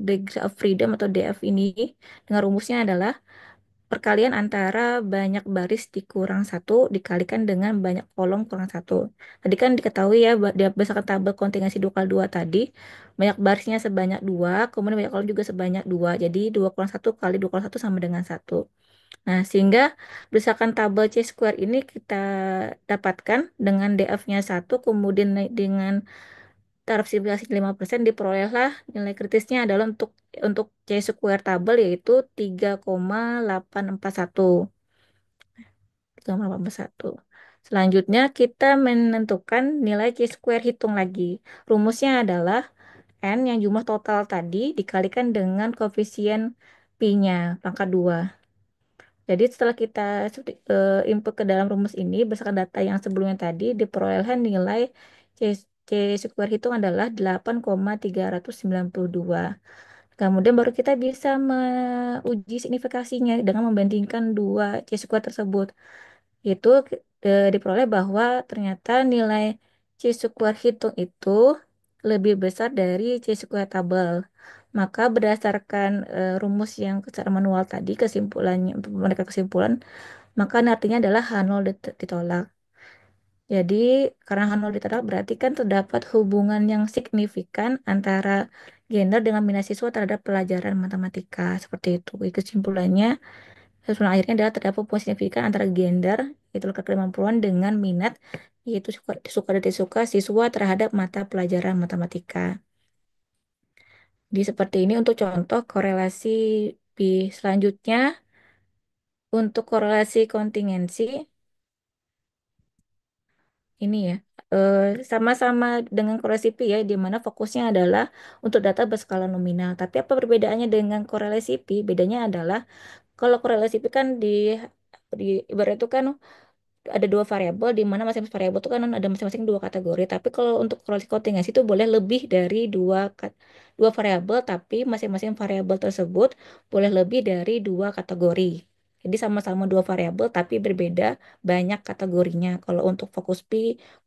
degree of freedom atau DF ini dengan rumusnya adalah perkalian antara banyak baris dikurang satu dikalikan dengan banyak kolom kurang satu. Tadi kan diketahui ya, berdasarkan tabel kontingensi 2 kali 2 tadi, banyak barisnya sebanyak 2, kemudian banyak kolom juga sebanyak 2. Jadi 2 kurang satu kali 2 kurang satu sama dengan satu. Nah, sehingga berdasarkan tabel C-square ini kita dapatkan dengan DF-nya satu, kemudian dengan taraf simulasi 5% diperolehlah nilai kritisnya adalah untuk C-square tabel yaitu 3,841. 3,841. Selanjutnya kita menentukan nilai C-square, hitung lagi. Rumusnya adalah N yang jumlah total tadi dikalikan dengan koefisien pi-nya, pangkat 2. Jadi setelah kita input ke dalam rumus ini berdasarkan data yang sebelumnya tadi diperolehkan nilai C, C square hitung adalah 8,392. Kemudian baru kita bisa menguji signifikasinya dengan membandingkan dua C square tersebut. Itu diperoleh bahwa ternyata nilai C square hitung itu lebih besar dari C square tabel. Maka berdasarkan rumus yang secara manual tadi, kesimpulannya untuk mereka kesimpulan, maka artinya adalah H0 ditolak. Jadi karena H0 ditolak berarti kan terdapat hubungan yang signifikan antara gender dengan minat siswa terhadap pelajaran matematika. Seperti itu. Kesimpulannya, kesimpulan akhirnya adalah terdapat hubungan signifikan antara gender, yaitu lekat kemampuan, dengan minat, yaitu suka dan tidak suka siswa terhadap mata pelajaran matematika. Di seperti ini untuk contoh korelasi P. Selanjutnya, untuk korelasi kontingensi, ini ya, eh, sama-sama dengan korelasi Pi ya, di mana fokusnya adalah untuk data berskala nominal. Tapi apa perbedaannya dengan korelasi Pi? Bedanya adalah kalau korelasi Pi kan di ibarat itu kan ada dua variabel di mana masing-masing variabel itu kan ada masing-masing dua kategori. Tapi kalau untuk korelasi kontingensi itu boleh lebih dari dua variabel, tapi masing-masing variabel tersebut boleh lebih dari dua kategori. Jadi sama-sama dua variabel tapi berbeda banyak kategorinya. Kalau untuk fokus Pi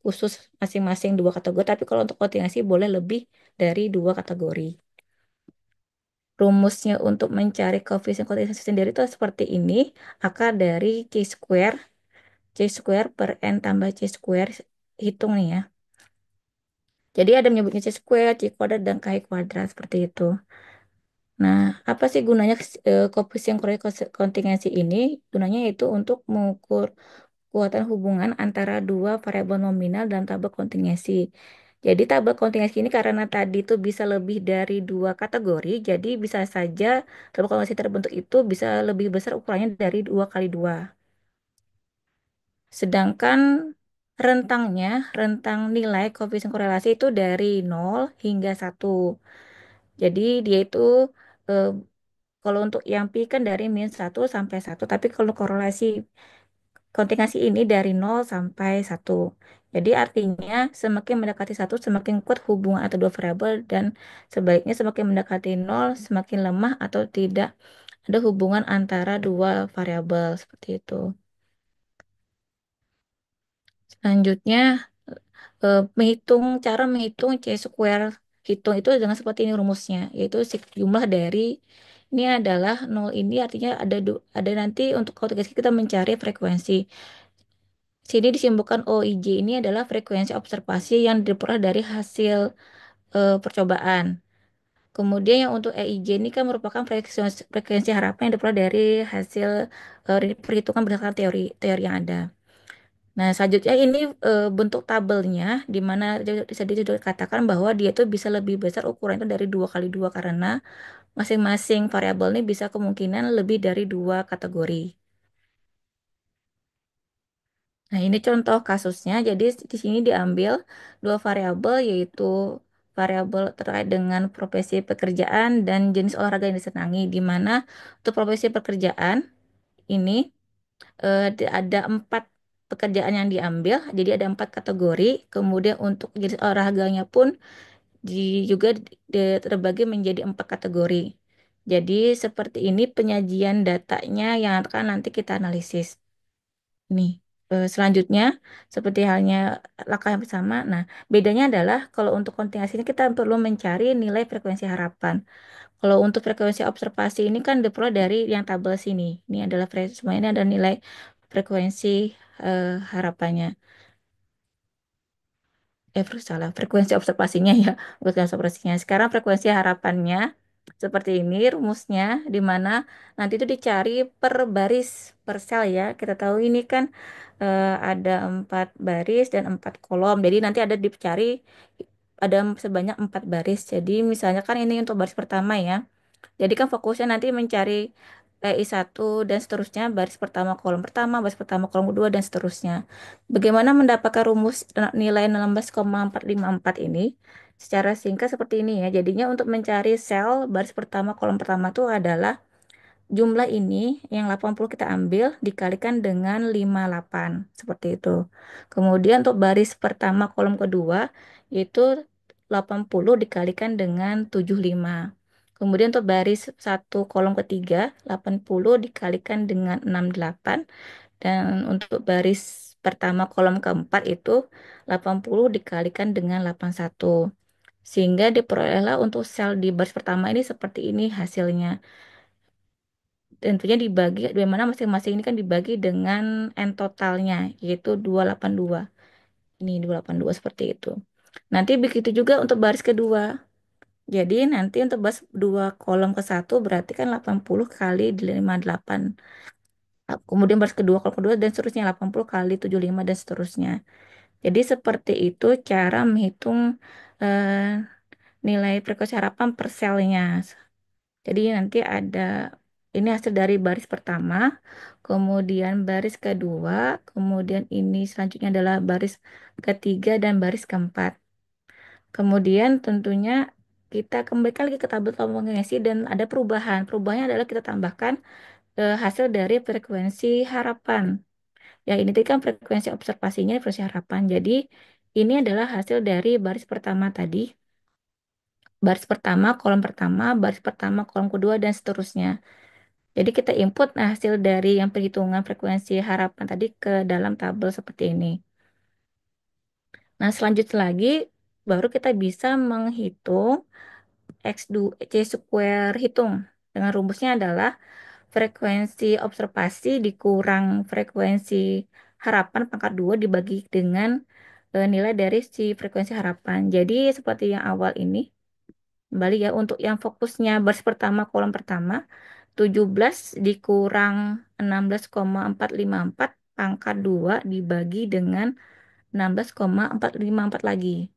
khusus masing-masing dua kategori, tapi kalau untuk kontingensi boleh lebih dari dua kategori. Rumusnya untuk mencari koefisien kontingensi sendiri itu seperti ini. Akar dari C square per N tambah C square, hitung nih ya. Jadi ada menyebutnya C square, C kuadrat, dan K kuadrat seperti itu. Nah, apa sih gunanya koefisien kontingensi ini? Gunanya itu untuk mengukur kekuatan hubungan antara dua variabel nominal dalam tabel kontingensi. Jadi tabel kontingensi ini karena tadi itu bisa lebih dari dua kategori, jadi bisa saja tabel kontingensi terbentuk itu bisa lebih besar ukurannya dari 2 kali 2. Sedangkan rentang nilai koefisien korelasi itu dari 0 hingga 1. Jadi dia itu eh, kalau untuk yang pi kan dari -1 sampai 1. Tapi kalau korelasi kontingasi ini dari 0 sampai 1. Jadi artinya semakin mendekati 1 semakin kuat hubungan antara dua variabel, dan sebaliknya semakin mendekati 0 semakin lemah atau tidak ada hubungan antara dua variabel seperti itu. Selanjutnya, cara menghitung C square hitung itu dengan seperti ini rumusnya, yaitu jumlah dari ini adalah 0, ini artinya ada nanti untuk kalkulasi kita mencari frekuensi. Sini disimpulkan OIJ ini adalah frekuensi observasi yang diperoleh dari hasil percobaan. Kemudian yang untuk EIJ ini kan merupakan frekuensi harapan yang diperoleh dari hasil perhitungan berdasarkan teori yang ada. Nah, selanjutnya ini bentuk tabelnya di mana bisa dikatakan bahwa dia itu bisa lebih besar ukurannya dari 2 kali 2 karena masing-masing variabel ini bisa kemungkinan lebih dari dua kategori. Nah, ini contoh kasusnya. Jadi di sini diambil dua variabel yaitu variabel terkait dengan profesi pekerjaan dan jenis olahraga yang disenangi, di mana untuk profesi pekerjaan ini ada 4 pekerjaan yang diambil, jadi ada 4 kategori. Kemudian untuk jenis olahraganya pun juga terbagi menjadi 4 kategori. Jadi seperti ini penyajian datanya yang akan nanti kita analisis. Nih, selanjutnya seperti halnya langkah yang pertama. Nah, bedanya adalah kalau untuk kontingasi ini kita perlu mencari nilai frekuensi harapan. Kalau untuk frekuensi observasi ini kan diperoleh dari yang tabel sini. Ini adalah semua ini ada nilai frekuensi harapannya. Salah, frekuensi observasinya ya, bukan observasinya. Sekarang frekuensi harapannya seperti ini rumusnya, di mana nanti itu dicari per baris per sel ya. Kita tahu ini kan ada 4 baris dan 4 kolom. Jadi nanti ada dicari ada sebanyak 4 baris. Jadi misalnya kan ini untuk baris pertama ya. Jadi kan fokusnya nanti mencari PI1 dan seterusnya, baris pertama, baris pertama, kolom kedua, dan seterusnya. Bagaimana mendapatkan rumus nilai 16,454 ini? Secara singkat seperti ini ya. Jadinya untuk mencari sel baris pertama, kolom pertama itu adalah jumlah ini yang 80 kita ambil dikalikan dengan 58 seperti itu. Kemudian untuk baris pertama kolom kedua yaitu 80 dikalikan dengan 75. Kemudian untuk baris satu kolom ketiga 80 dikalikan dengan 68 dan untuk baris pertama kolom keempat itu 80 dikalikan dengan 81. Sehingga diperolehlah untuk sel di baris pertama ini seperti ini hasilnya. Tentunya dibagi, di mana masing-masing ini kan dibagi dengan N totalnya, yaitu 282. Ini 282 seperti itu. Nanti begitu juga untuk baris kedua. Jadi nanti untuk baris dua kolom ke satu berarti kan 80 kali 58. Kemudian baris kedua kolom kedua dan seterusnya 80 kali 75 dan seterusnya. Jadi seperti itu cara menghitung eh, nilai frekuensi harapan per selnya. Jadi nanti ada ini hasil dari baris pertama, kemudian baris kedua, kemudian ini selanjutnya adalah baris ketiga dan baris keempat. Kemudian tentunya kita kembalikan lagi ke tabel kombinasi dan ada perubahan. Perubahannya adalah kita tambahkan hasil dari frekuensi harapan. Ya ini tadi kan frekuensi observasinya, frekuensi harapan. Jadi ini adalah hasil dari baris pertama, baris pertama, kolom kedua, dan seterusnya. Jadi kita input hasil dari yang perhitungan frekuensi harapan tadi ke dalam tabel seperti ini. Nah, selanjutnya lagi baru kita bisa menghitung X2 C square hitung. Dengan rumusnya adalah frekuensi observasi dikurang frekuensi harapan pangkat 2 dibagi dengan nilai dari si frekuensi harapan. Jadi seperti yang awal ini, kembali ya untuk yang fokusnya baris pertama kolom pertama 17 dikurang 16,454 pangkat 2 dibagi dengan 16,454 lagi.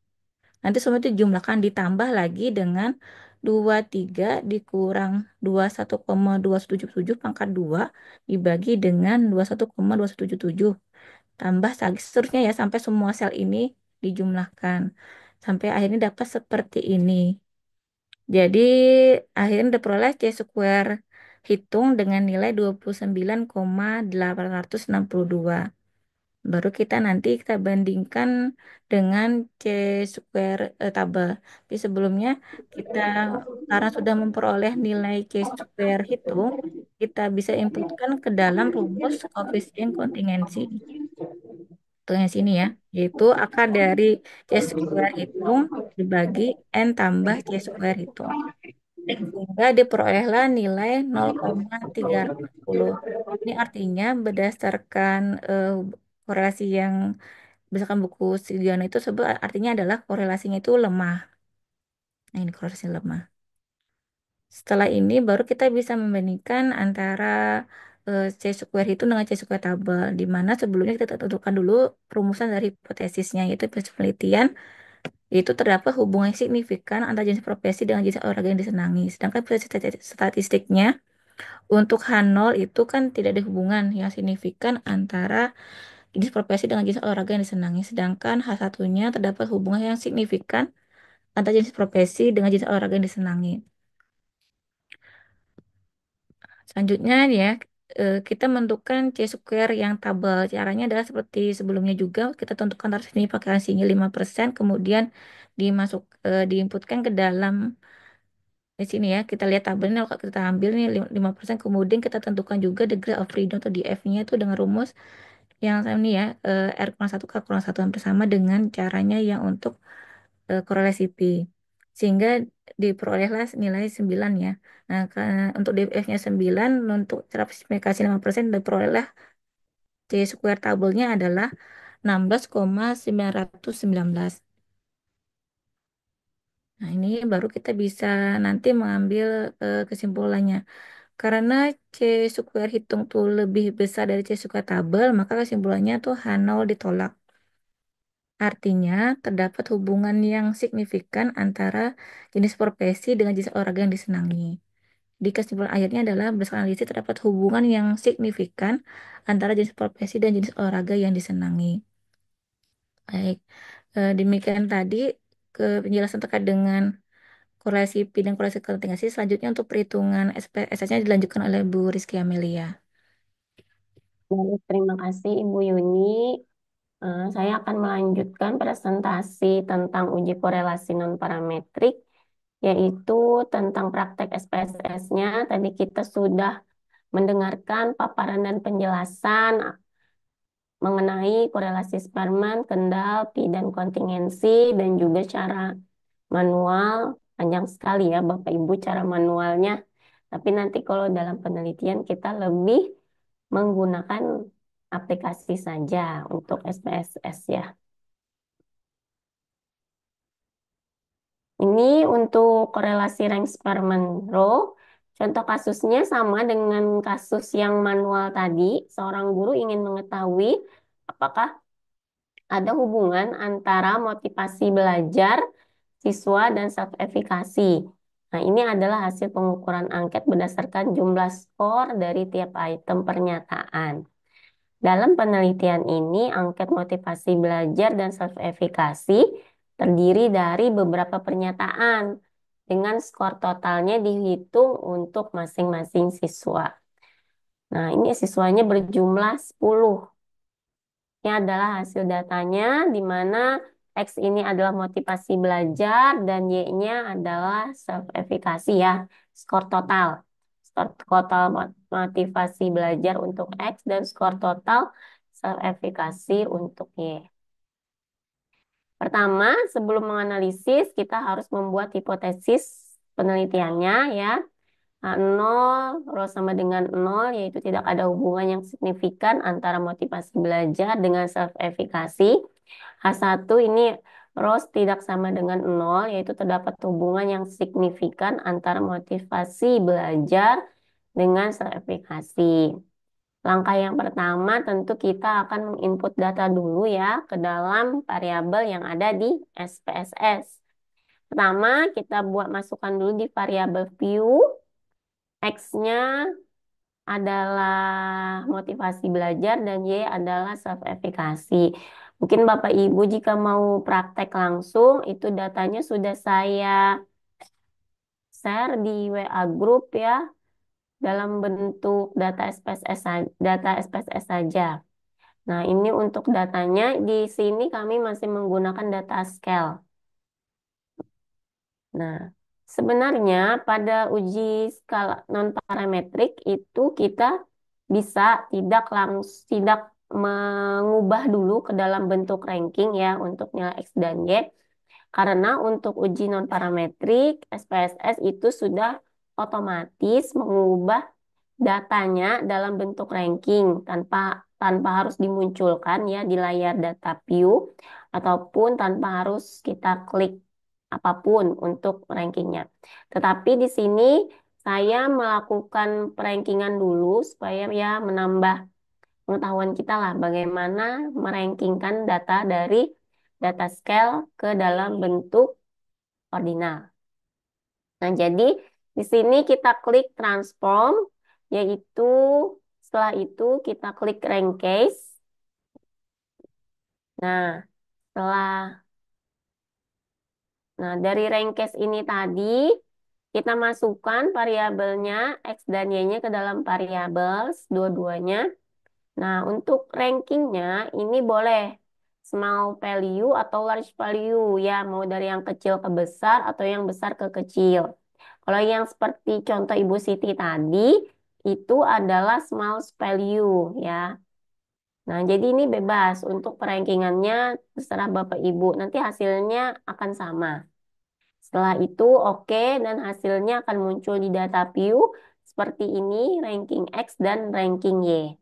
Nanti semua itu dijumlahkan ditambah lagi dengan 23 dikurang 21,277 pangkat 2 dibagi dengan 21,277. Tambah lagi seterusnya ya sampai semua sel ini dijumlahkan. Sampai akhirnya dapat seperti ini. Jadi akhirnya diperoleh C square hitung dengan nilai 29,862. Baru kita bandingkan dengan C square tabel. Tapi sebelumnya kita karena sudah memperoleh nilai C square hitung, kita bisa inputkan ke dalam rumus koefisien kontingensi. Yang sini ya, yaitu akar dari C square hitung dibagi N tambah C square hitung. Sehingga diperolehlah nilai 0,310. Ini artinya berdasarkan korelasi yang berdasarkan buku Sugiono itu sebut artinya adalah korelasinya itu lemah. Nah, ini korelasi lemah. Setelah ini baru kita bisa membandingkan antara C square itu dengan C square tabel, di mana sebelumnya kita tentukan dulu perumusan dari hipotesisnya, yaitu penelitian itu terdapat hubungan yang signifikan antara jenis profesi dengan jenis olahraga yang disenangi. Sedangkan statistiknya untuk H0 itu kan tidak ada hubungan yang signifikan antara jenis profesi dengan jenis olahraga yang disenangi. Sedangkan H1-nya terdapat hubungan yang signifikan antara jenis profesi dengan jenis olahraga yang disenangi. Selanjutnya ya, kita menentukan C square yang tabel. Caranya adalah seperti sebelumnya juga, kita tentukan taraf sini pakai hasilnya 5%, kemudian diinputkan ke dalam di sini ya. Kita lihat tabelnya, kalau kita ambil nih 5%, kemudian kita tentukan juga degree of freedom atau DF-nya itu dengan rumus yang sama ini ya, R kurang satu K kurang satu hampir sama dengan caranya yang untuk korelasi pi. Sehingga diperolehlah nilai 9 ya. Nah, untuk DF-nya 9, untuk cara simplifikasi 5% diperolehlah C square tabelnya adalah 16,919. Nah, ini baru kita bisa nanti mengambil kesimpulannya. Karena C square hitung tuh lebih besar dari C square tabel, maka kesimpulannya tuh H0 ditolak. Artinya, terdapat hubungan yang signifikan antara jenis profesi dengan jenis olahraga yang disenangi. Di kesimpulan akhirnya adalah berdasarkan analisis terdapat hubungan yang signifikan antara jenis profesi dan jenis olahraga yang disenangi. Baik, demikian tadi ke penjelasan terkait dengan korelasi pi dan korelasi kontingensi. Selanjutnya untuk perhitungan SPSS-nya dilanjutkan oleh Bu Rizky Amelia. Baik, terima kasih Ibu Yuni. Saya akan melanjutkan presentasi tentang uji korelasi non-parametrik, yaitu tentang praktek SPSS-nya. Tadi kita sudah mendengarkan paparan dan penjelasan mengenai korelasi Spearman, kendal, pi, dan kontingensi, dan juga cara manual. Panjang sekali ya Bapak Ibu cara manualnya. Tapi nanti kalau dalam penelitian kita lebih menggunakan aplikasi saja untuk SPSS ya. Ini untuk korelasi rank Spearman Row. Contoh kasusnya sama dengan kasus yang manual tadi. Seorang guru ingin mengetahui apakah ada hubungan antara motivasi belajar siswa dan self-efikasi. Nah, ini adalah hasil pengukuran angket berdasarkan jumlah skor dari tiap item pernyataan. Dalam penelitian ini, angket motivasi belajar dan self-efikasi terdiri dari beberapa pernyataan dengan skor totalnya dihitung untuk masing-masing siswa. Nah, ini siswanya berjumlah 10. Ini adalah hasil datanya di mana X ini adalah motivasi belajar dan Y-nya adalah self-efikasi ya, skor total. Skor total motivasi belajar untuk X dan skor total self-efikasi untuk Y. Pertama, sebelum menganalisis, kita harus membuat hipotesis penelitiannya ya. H0 rho sama dengan 0, yaitu tidak ada hubungan yang signifikan antara motivasi belajar dengan self-efikasi. H1 ini rho tidak sama dengan 0, yaitu terdapat hubungan yang signifikan antara motivasi belajar dengan self-efikasi. Langkah yang pertama tentu kita akan menginput data dulu ya ke dalam variabel yang ada di SPSS. Pertama, kita buat masukkan dulu di variabel view. X-nya adalah motivasi belajar dan Y adalah self-efikasi. Mungkin Bapak Ibu jika mau praktek langsung, itu datanya sudah saya share di WA group ya, dalam bentuk data SPSS, data SPSS saja. Nah, ini untuk datanya, di sini kami masih menggunakan data scale. Nah, sebenarnya pada uji skala non-parametrik itu kita bisa tidak mengubah dulu ke dalam bentuk ranking ya untuk nilai X dan Y. Karena untuk uji non-parametrik, SPSS itu sudah otomatis mengubah datanya dalam bentuk ranking tanpa tanpa harus dimunculkan ya di layar data view ataupun tanpa harus kita klik apapun untuk rankingnya. Tetapi di sini saya melakukan perankingan dulu supaya ya menambah pengetahuan kita lah bagaimana merankingkan data dari data scale ke dalam bentuk ordinal. Nah, jadi di sini kita klik transform, yaitu setelah itu kita klik rank case. Nah, setelah dari rank case ini tadi kita masukkan variabelnya X dan Y-nya ke dalam variabel dua-duanya. Nah, untuk rankingnya ini boleh small value atau large value ya, mau dari yang kecil ke besar atau yang besar ke kecil. Kalau yang seperti contoh Ibu Siti tadi, itu adalah small value ya. Nah, jadi ini bebas untuk perankingannya terserah Bapak Ibu. Nanti hasilnya akan sama. Setelah itu oke dan hasilnya akan muncul di data view seperti ini, ranking X dan ranking Y.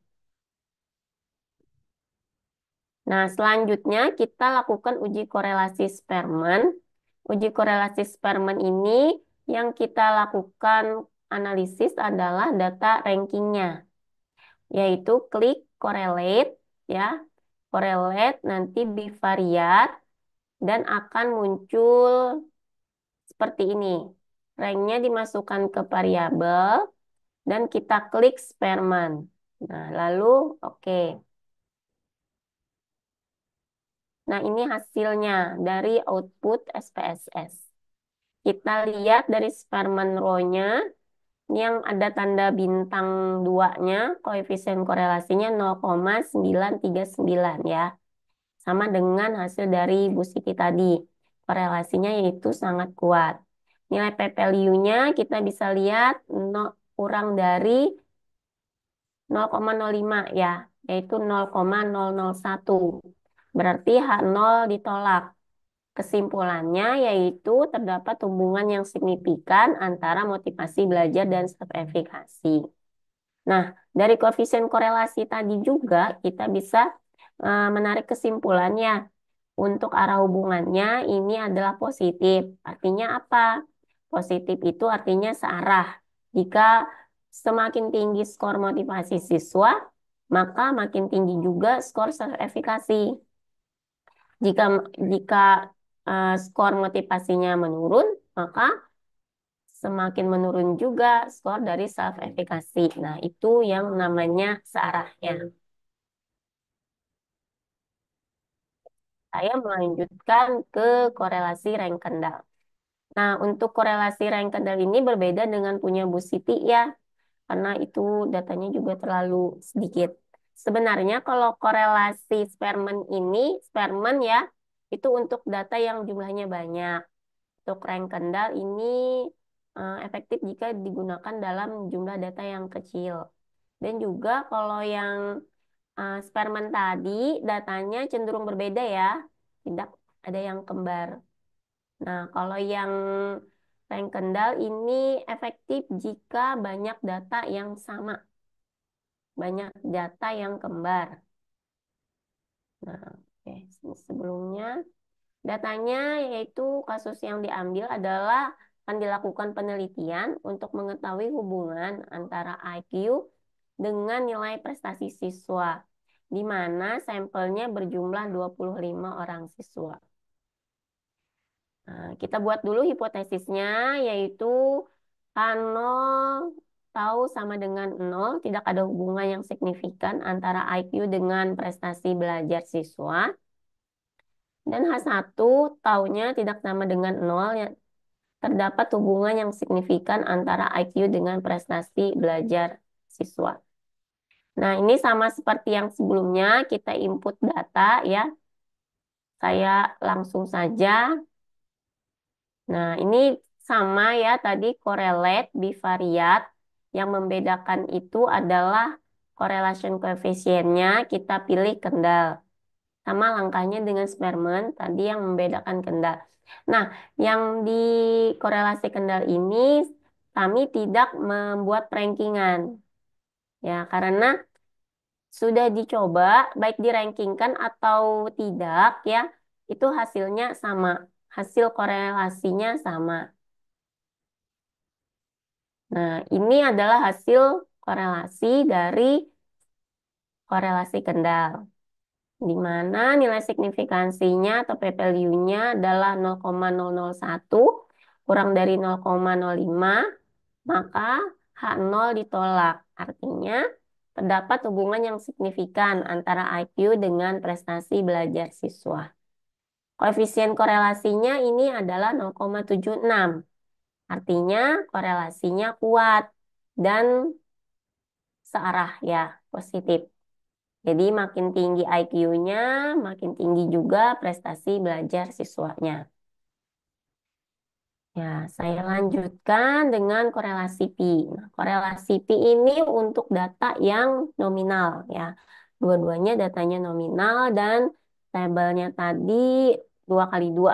Nah, selanjutnya kita lakukan uji korelasi Spearman. Uji korelasi Spearman ini yang kita lakukan analisis adalah data rankingnya, yaitu klik correlate, ya, correlate nanti bivariat dan akan muncul seperti ini. Ranknya dimasukkan ke variabel dan kita klik Spearman. Nah, lalu oke. Nah, ini hasilnya dari output SPSS. Kita lihat dari Spearman row-nya, ini yang ada tanda bintang 2-nya, koefisien korelasinya 0,939 ya. Sama dengan hasil dari Bu Siti tadi. Korelasinya yaitu sangat kuat. Nilai p-value-nya kita bisa lihat kurang dari 0,05 ya, yaitu 0,001. Berarti H0 ditolak. Kesimpulannya yaitu terdapat hubungan yang signifikan antara motivasi belajar dan self-efikasi. Nah, dari koefisien korelasi tadi juga kita bisa menarik kesimpulannya. Untuk arah hubungannya ini adalah positif. Artinya apa? Positif itu artinya searah. Jika semakin tinggi skor motivasi siswa, maka makin tinggi juga skor self-efikasi. Jika jika skor motivasinya menurun, maka semakin menurun juga skor dari self-efikasi. Nah, itu yang namanya searahnya. Saya melanjutkan ke korelasi rank kendal. Nah, untuk korelasi rank kendal ini berbeda dengan punya Bu Siti ya, karena itu datanya juga terlalu sedikit. Sebenarnya kalau korelasi Spearman ini, Spearman ya, itu untuk data yang jumlahnya banyak. Untuk rank kendal ini efektif jika digunakan dalam jumlah data yang kecil. Dan juga kalau yang Spearman tadi, datanya cenderung berbeda ya, tidak ada yang kembar. Nah, kalau yang rank kendal ini efektif jika banyak data yang sama, banyak data yang kembar. Nah, oke, sebelumnya datanya yaitu kasus yang diambil adalah akan dilakukan penelitian untuk mengetahui hubungan antara IQ dengan nilai prestasi siswa, di mana sampelnya berjumlah 25 orang siswa. Nah, kita buat dulu hipotesisnya, yaitu H0 tahu sama dengan 0, tidak ada hubungan yang signifikan antara IQ dengan prestasi belajar siswa. Dan H1 taunya tidak sama dengan 0, ya, terdapat hubungan yang signifikan antara IQ dengan prestasi belajar siswa. Nah, ini sama seperti yang sebelumnya, kita input data ya. Saya langsung saja. Nah, ini sama ya, tadi correlate bivariat. Yang membedakan itu adalah correlation koefisiennya, kita pilih kendal. Sama langkahnya dengan Spearman, tadi yang membedakan kendal. Nah, yang di korelasi kendal ini kami tidak membuat rankingan. Ya, karena sudah dicoba baik dirankingkan atau tidak ya, itu hasilnya sama. Hasil korelasinya sama. Nah, ini adalah hasil korelasi dari korelasi kendal, di mana nilai signifikansinya atau p-value-nya adalah 0,001 kurang dari 0,05, maka H0 ditolak. Artinya, terdapat hubungan yang signifikan antara IQ dengan prestasi belajar siswa. Koefisien korelasinya ini adalah 0,76. Artinya, korelasinya kuat dan searah ya, positif. Jadi makin tinggi IQ-nya, makin tinggi juga prestasi belajar siswanya. Ya, saya lanjutkan dengan korelasi Pi. Nah, korelasi Pi ini untuk data yang nominal ya. Dua-duanya datanya nominal dan tabelnya tadi 2 kali 2.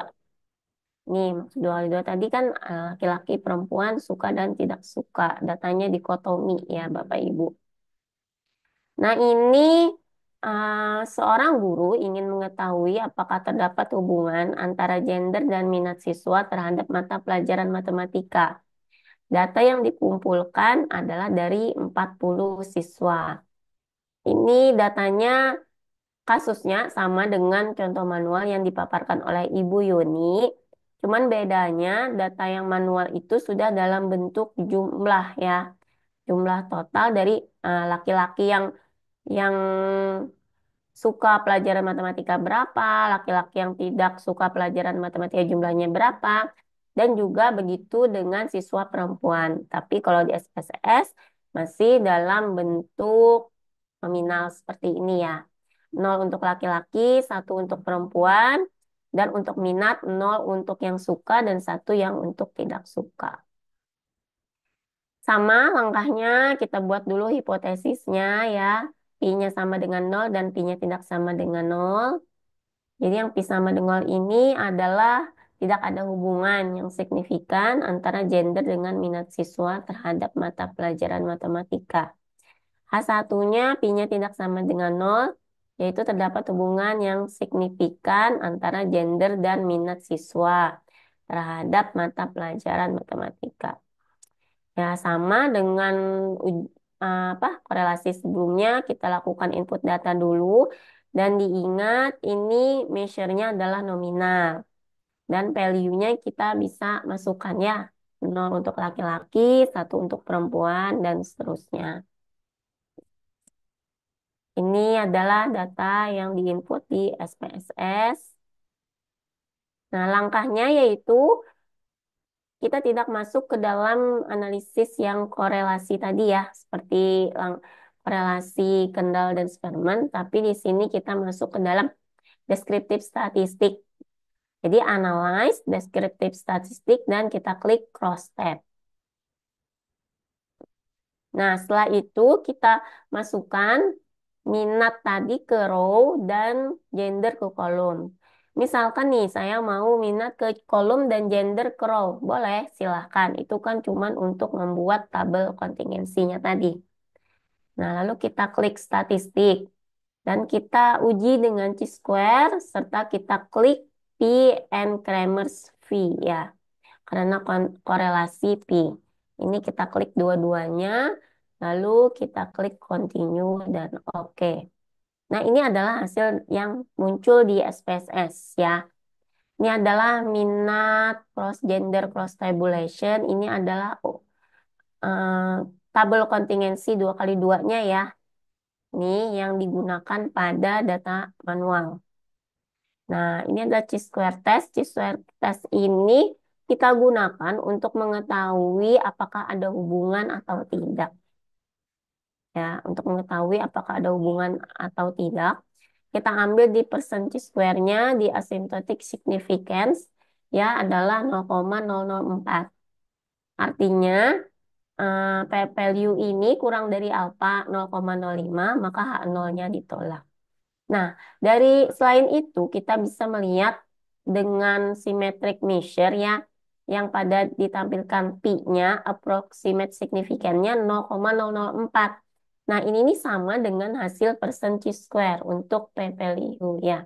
Nih, maksud 2 kali 2 tadi kan laki-laki, perempuan, suka dan tidak suka. Datanya dikotomi ya, Bapak Ibu. Nah, ini seorang guru ingin mengetahui apakah terdapat hubungan antara gender dan minat siswa terhadap mata pelajaran matematika. Data yang dikumpulkan adalah dari 40 siswa. Ini datanya, kasusnya sama dengan contoh manual yang dipaparkan oleh Ibu Yuni. Cuman bedanya data yang manual itu sudah dalam bentuk jumlah ya. Jumlah total dari laki-laki yang suka pelajaran matematika berapa, laki-laki yang tidak suka pelajaran matematika jumlahnya berapa, dan juga begitu dengan siswa perempuan. Tapi kalau di SPSS masih dalam bentuk nominal seperti ini ya. 0 untuk laki-laki, 1 untuk perempuan, dan untuk minat 0 untuk yang suka dan 1 yang untuk tidak suka. Sama langkahnya kita buat dulu hipotesisnya ya. Pi-nya sama dengan 0 dan Pi-nya tidak sama dengan 0. Jadi yang Pi sama dengan 0 ini adalah tidak ada hubungan yang signifikan antara gender dengan minat siswa terhadap mata pelajaran matematika. H1-nya Pi-nya tidak sama dengan 0, yaitu terdapat hubungan yang signifikan antara gender dan minat siswa terhadap mata pelajaran matematika. Ya, sama dengan korelasi sebelumnya, kita lakukan input data dulu dan diingat ini measure-nya adalah nominal. Dan value-nya kita bisa masukkan ya. 0 untuk laki-laki, 1 untuk perempuan, dan seterusnya. Ini adalah data yang diinput di SPSS. Nah, langkahnya yaitu kita tidak masuk ke dalam analisis yang korelasi tadi ya, seperti korelasi Kendall dan Sperman, tapi di sini kita masuk ke dalam descriptive statistik. Jadi analyze, descriptive statistik, dan kita klik cross tab. Nah, setelah itu kita masukkan minat tadi ke row dan gender ke kolom. Misalkan nih, saya mau minat ke kolom dan gender ke row. Boleh, silahkan. Itu kan cuman untuk membuat tabel kontingensinya tadi. Nah, lalu kita klik statistik. Dan kita uji dengan chi-square, serta kita klik P and Cramer's V ya. Karena korelasi P. Ini kita klik dua-duanya, lalu kita klik continue dan oke. Nah, ini adalah hasil yang muncul di SPSS ya. Ini adalah minat cross gender cross tabulation. Ini adalah tabel kontingensi 2 kali 2-nya ya. Ini yang digunakan pada data manual. Nah, ini adalah chi-square test. Chi-square test ini kita gunakan untuk mengetahui apakah ada hubungan atau tidak. Ya, untuk mengetahui apakah ada hubungan atau tidak, kita ambil di percentage square-nya di asymptotic significance ya adalah 0,004. Artinya p-value ini kurang dari alfa 0,05, maka H0-nya ditolak. Nah, dari selain itu kita bisa melihat dengan symmetric measure ya, yang pada ditampilkan pi-nya, approximate significance-nya 0,004. Nah, ini sama dengan hasil percentage square untuk p-value ya.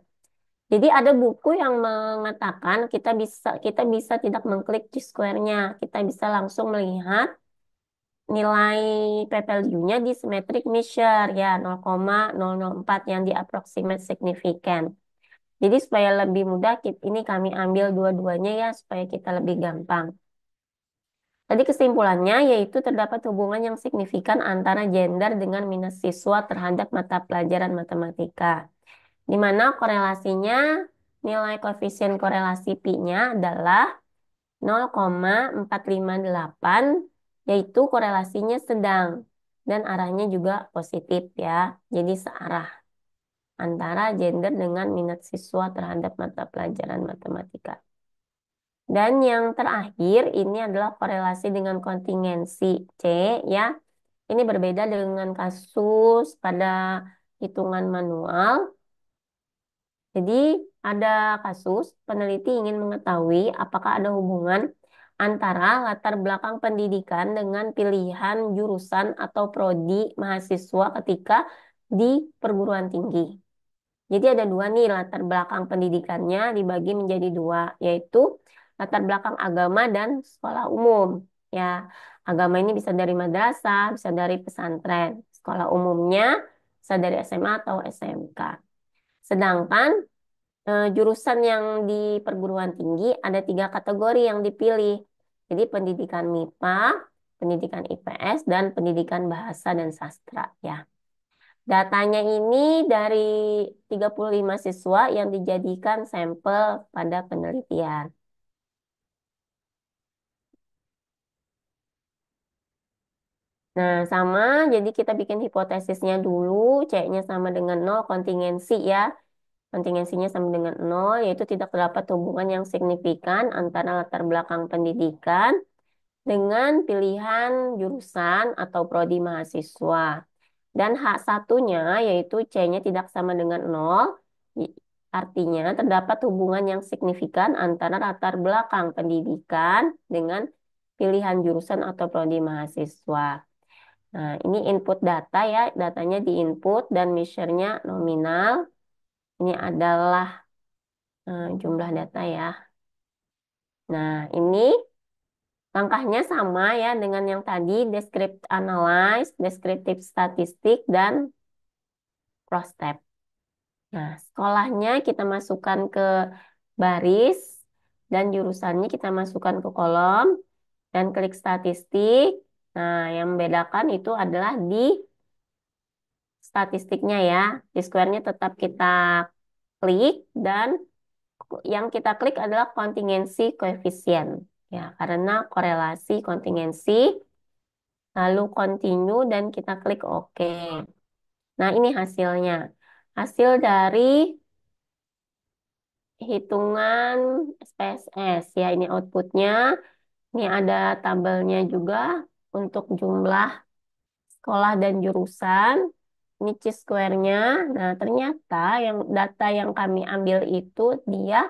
Jadi ada buku yang mengatakan kita bisa tidak mengklik chi-square-nya, kita bisa langsung melihat nilai p-value-nya di symmetric measure ya 0,004 yang di approximate significant. Jadi supaya lebih mudah ini kami ambil dua-duanya ya supaya kita lebih gampang. Tadi kesimpulannya yaitu terdapat hubungan yang signifikan antara gender dengan minat siswa terhadap mata pelajaran matematika. Di mana korelasinya nilai koefisien korelasi pi-nya adalah 0,458 yaitu korelasinya sedang dan arahnya juga positif ya. Jadi searah antara gender dengan minat siswa terhadap mata pelajaran matematika. Dan yang terakhir ini adalah korelasi dengan kontingensi C ya. Ini berbeda dengan kasus pada hitungan manual. Jadi ada kasus peneliti ingin mengetahui apakah ada hubungan antara latar belakang pendidikan dengan pilihan jurusan atau prodi mahasiswa ketika di perguruan tinggi. Jadi ada dua nih latar belakang pendidikannya dibagi menjadi dua, yaitu latar belakang agama dan sekolah umum. Ya, agama ini bisa dari madrasah, bisa dari pesantren. Sekolah umumnya bisa dari SMA atau SMK. Sedangkan jurusan yang di perguruan tinggi ada tiga kategori yang dipilih. Jadi pendidikan MIPA, pendidikan IPS, dan pendidikan bahasa dan sastra. Ya. Datanya ini dari 35 siswa yang dijadikan sampel pada penelitian. Nah, sama, jadi kita bikin hipotesisnya dulu, C-nya sama dengan nol, kontingensi ya. Kontingensinya sama dengan nol, yaitu tidak terdapat hubungan yang signifikan antara latar belakang pendidikan dengan pilihan jurusan atau prodi mahasiswa. Dan hak satunya yaitu C-nya tidak sama dengan nol, artinya terdapat hubungan yang signifikan antara latar belakang pendidikan dengan pilihan jurusan atau prodi mahasiswa. Nah, ini input data ya, datanya di input dan measure-nya nominal. Ini adalah jumlah data ya. Nah, ini langkahnya sama ya dengan yang tadi, descriptive analyze, descriptive statistik, dan cross step. Nah, sekolahnya kita masukkan ke baris dan jurusannya kita masukkan ke kolom dan klik statistik. Nah, yang membedakan itu adalah di statistiknya ya. Di square-nya tetap kita klik dan yang kita klik adalah kontingensi koefisien. Ya, karena korelasi kontingensi, lalu continue dan kita klik OK. Nah, ini hasilnya. Hasil dari hitungan SPSS ya, ini outputnya. Ini ada tabelnya juga untuk jumlah sekolah dan jurusan. Ini chi-square-nya. Nah, ternyata yang data yang kami ambil itu dia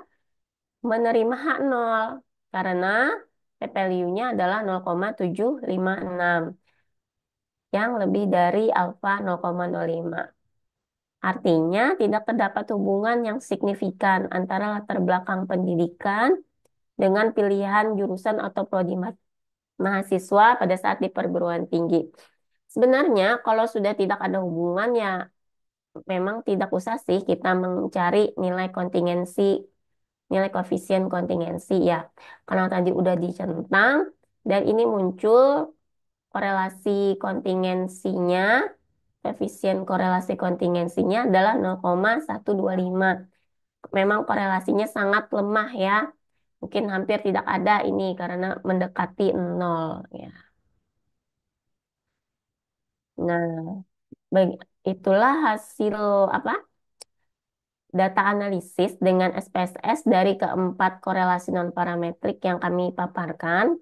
menerima hak nol karena p-value-nya adalah 0,756 yang lebih dari alfa 0,05. Artinya tidak terdapat hubungan yang signifikan antara latar belakang pendidikan dengan pilihan jurusan atau prodi mahasiswa pada saat di perguruan tinggi. Sebenarnya kalau sudah tidak ada hubungan ya memang tidak usah sih kita mencari nilai kontingensi, nilai koefisien kontingensi ya. Karena tadi udah dicentang dan ini muncul korelasi kontingensinya, koefisien korelasi kontingensinya adalah 0,125. Memang korelasinya sangat lemah ya. Mungkin hampir tidak ada ini karena mendekati nol ya. Nah, itulah hasil apa? Data analisis dengan SPSS dari keempat korelasi non-parametrik yang kami paparkan.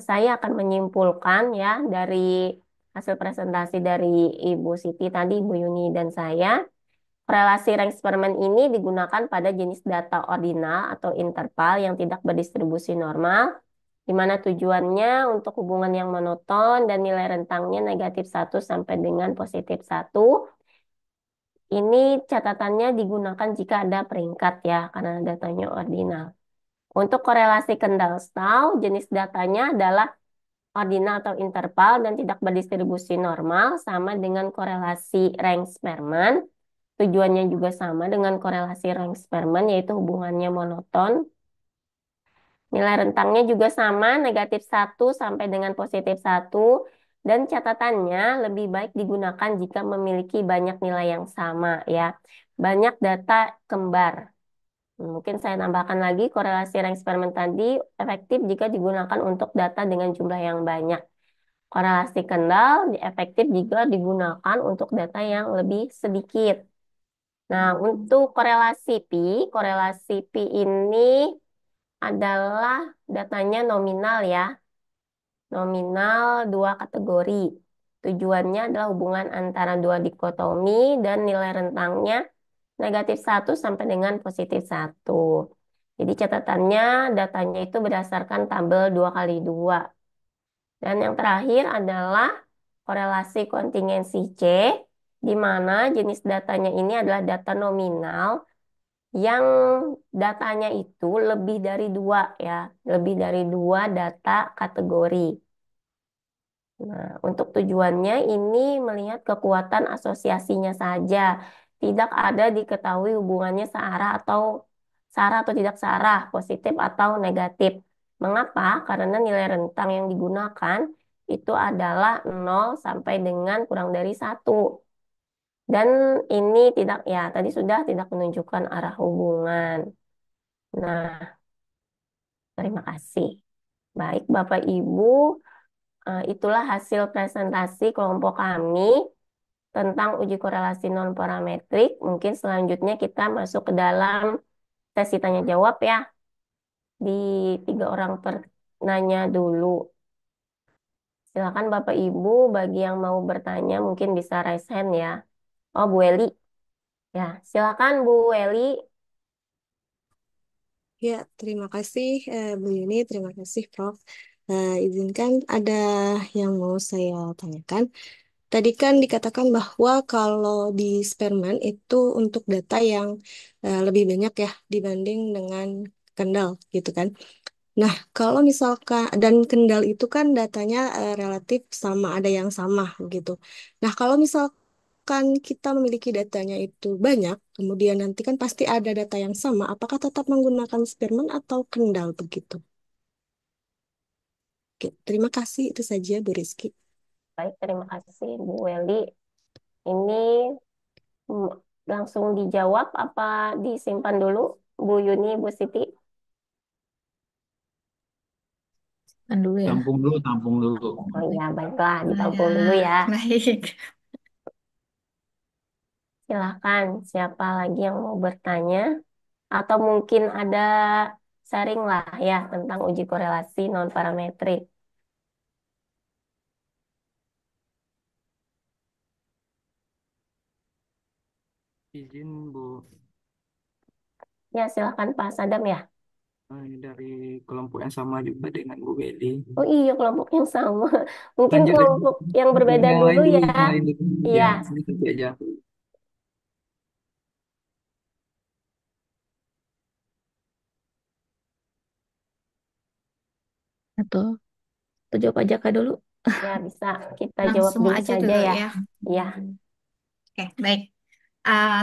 Saya akan menyimpulkan ya dari hasil presentasi dari Ibu Siti tadi, Ibu Yuni dan saya. Korelasi rank eksperimen ini digunakan pada jenis data ordinal atau interval yang tidak berdistribusi normal, di mana tujuannya untuk hubungan yang monoton dan nilai rentangnya -1 sampai dengan +1. Ini catatannya digunakan jika ada peringkat ya, karena datanya ordinal. Untuk korelasi Kendall-Stahl, jenis datanya adalah ordinal atau interval dan tidak berdistribusi normal, sama dengan korelasi Range-Spearman. Tujuannya juga sama dengan korelasi Range-Spearman, yaitu hubungannya monoton. Nilai rentangnya juga sama, -1 sampai dengan +1. Dan catatannya lebih baik digunakan jika memiliki banyak nilai yang sama ya. Banyak data kembar. Mungkin saya tambahkan lagi korelasi rank eksperimen tadi efektif jika digunakan untuk data dengan jumlah yang banyak. Korelasi kendal efektif jika digunakan untuk data yang lebih sedikit. Nah, untuk korelasi pi ini adalah datanya nominal ya. Nominal dua kategori. Tujuannya adalah hubungan antara dua dikotomi dan nilai rentangnya -1 sampai dengan +1. Jadi catatannya datanya itu berdasarkan tabel 2 kali 2. Dan yang terakhir adalah korelasi kontingensi C, di mana jenis datanya ini adalah data nominal yang datanya itu lebih dari dua ya, lebih dari dua data kategori. Nah, untuk tujuannya ini melihat kekuatan asosiasinya saja, tidak ada diketahui hubungannya searah atau tidak searah, positif atau negatif. Mengapa? Karena nilai rentang yang digunakan itu adalah 0 sampai dengan kurang dari 1. Dan ini tidak ya, tadi sudah tidak menunjukkan arah hubungan. Nah, terima kasih. Baik, Bapak Ibu, itulah hasil presentasi kelompok kami tentang uji korelasi non-parametrik. Mungkin selanjutnya kita masuk ke dalam sesi tanya jawab ya. Di 3 orang penanya dulu. Silakan Bapak Ibu, bagi yang mau bertanya mungkin bisa raise hand ya. Oh, Bu Eli. Ya, silakan Bu Eli. Ya, terima kasih Bu Yuni, terima kasih Prof. Izinkan ada yang mau saya tanyakan. Tadi kan dikatakan bahwa kalau di Sperman itu untuk data yang lebih banyak ya dibanding dengan Kendall gitu kan. Nah, kalau misalkan dan Kendall itu kan datanya relatif sama, ada yang sama gitu. Nah, kalau misalkan kita memiliki datanya itu banyak, kemudian nanti kan pasti ada data yang sama, apakah tetap menggunakan Spearman atau Kendall begitu? Oke, terima kasih itu saja Bu Rizky. Baik, terima kasih Bu Eli. Ini mm, langsung dijawab apa disimpan dulu Bu Yuni, Bu Siti? Kan dulu ya. Tampung dulu, tampung dulu. Oh iya, baiklah, ditampung dulu Nah, ya. baik. Silahkan, siapa lagi yang mau bertanya? Atau mungkin ada sharing lah ya tentang uji korelasi non-parametrik. Izin Bu, Ya, silahkan Pak Sadam ya. ini dari kelompok yang sama juga dengan Bu Beli. Oh iya, kelompok yang sama. Mungkin Lanjut dari kelompok yang berbeda yang dulu lain dulu, ya. yang lain dulu. Iya, Ya, sedikit aja. Atau jawab aja Kak dulu. ya bisa kita jawab Langsung dulu aja saja dulu ya. ya. Iya, Oke, baik.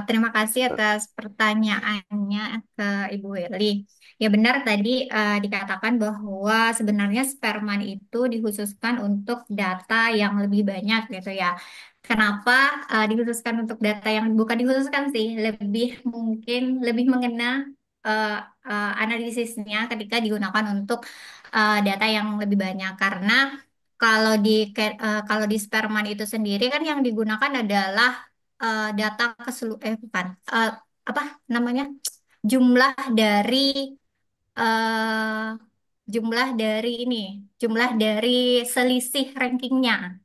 Terima kasih atas pertanyaannya ke Ibu Willy. Ya benar tadi dikatakan bahwa sebenarnya Sperman itu dikhususkan untuk data yang lebih banyak gitu ya. Kenapa dikhususkan untuk data yang bukan dikhususkan sih, lebih mungkin lebih mengena eh, analisisnya ketika digunakan untuk data yang lebih banyak karena kalau di Sperman itu sendiri kan yang digunakan adalah data bukan apa namanya jumlah dari eh jumlah dari selisih rankingnya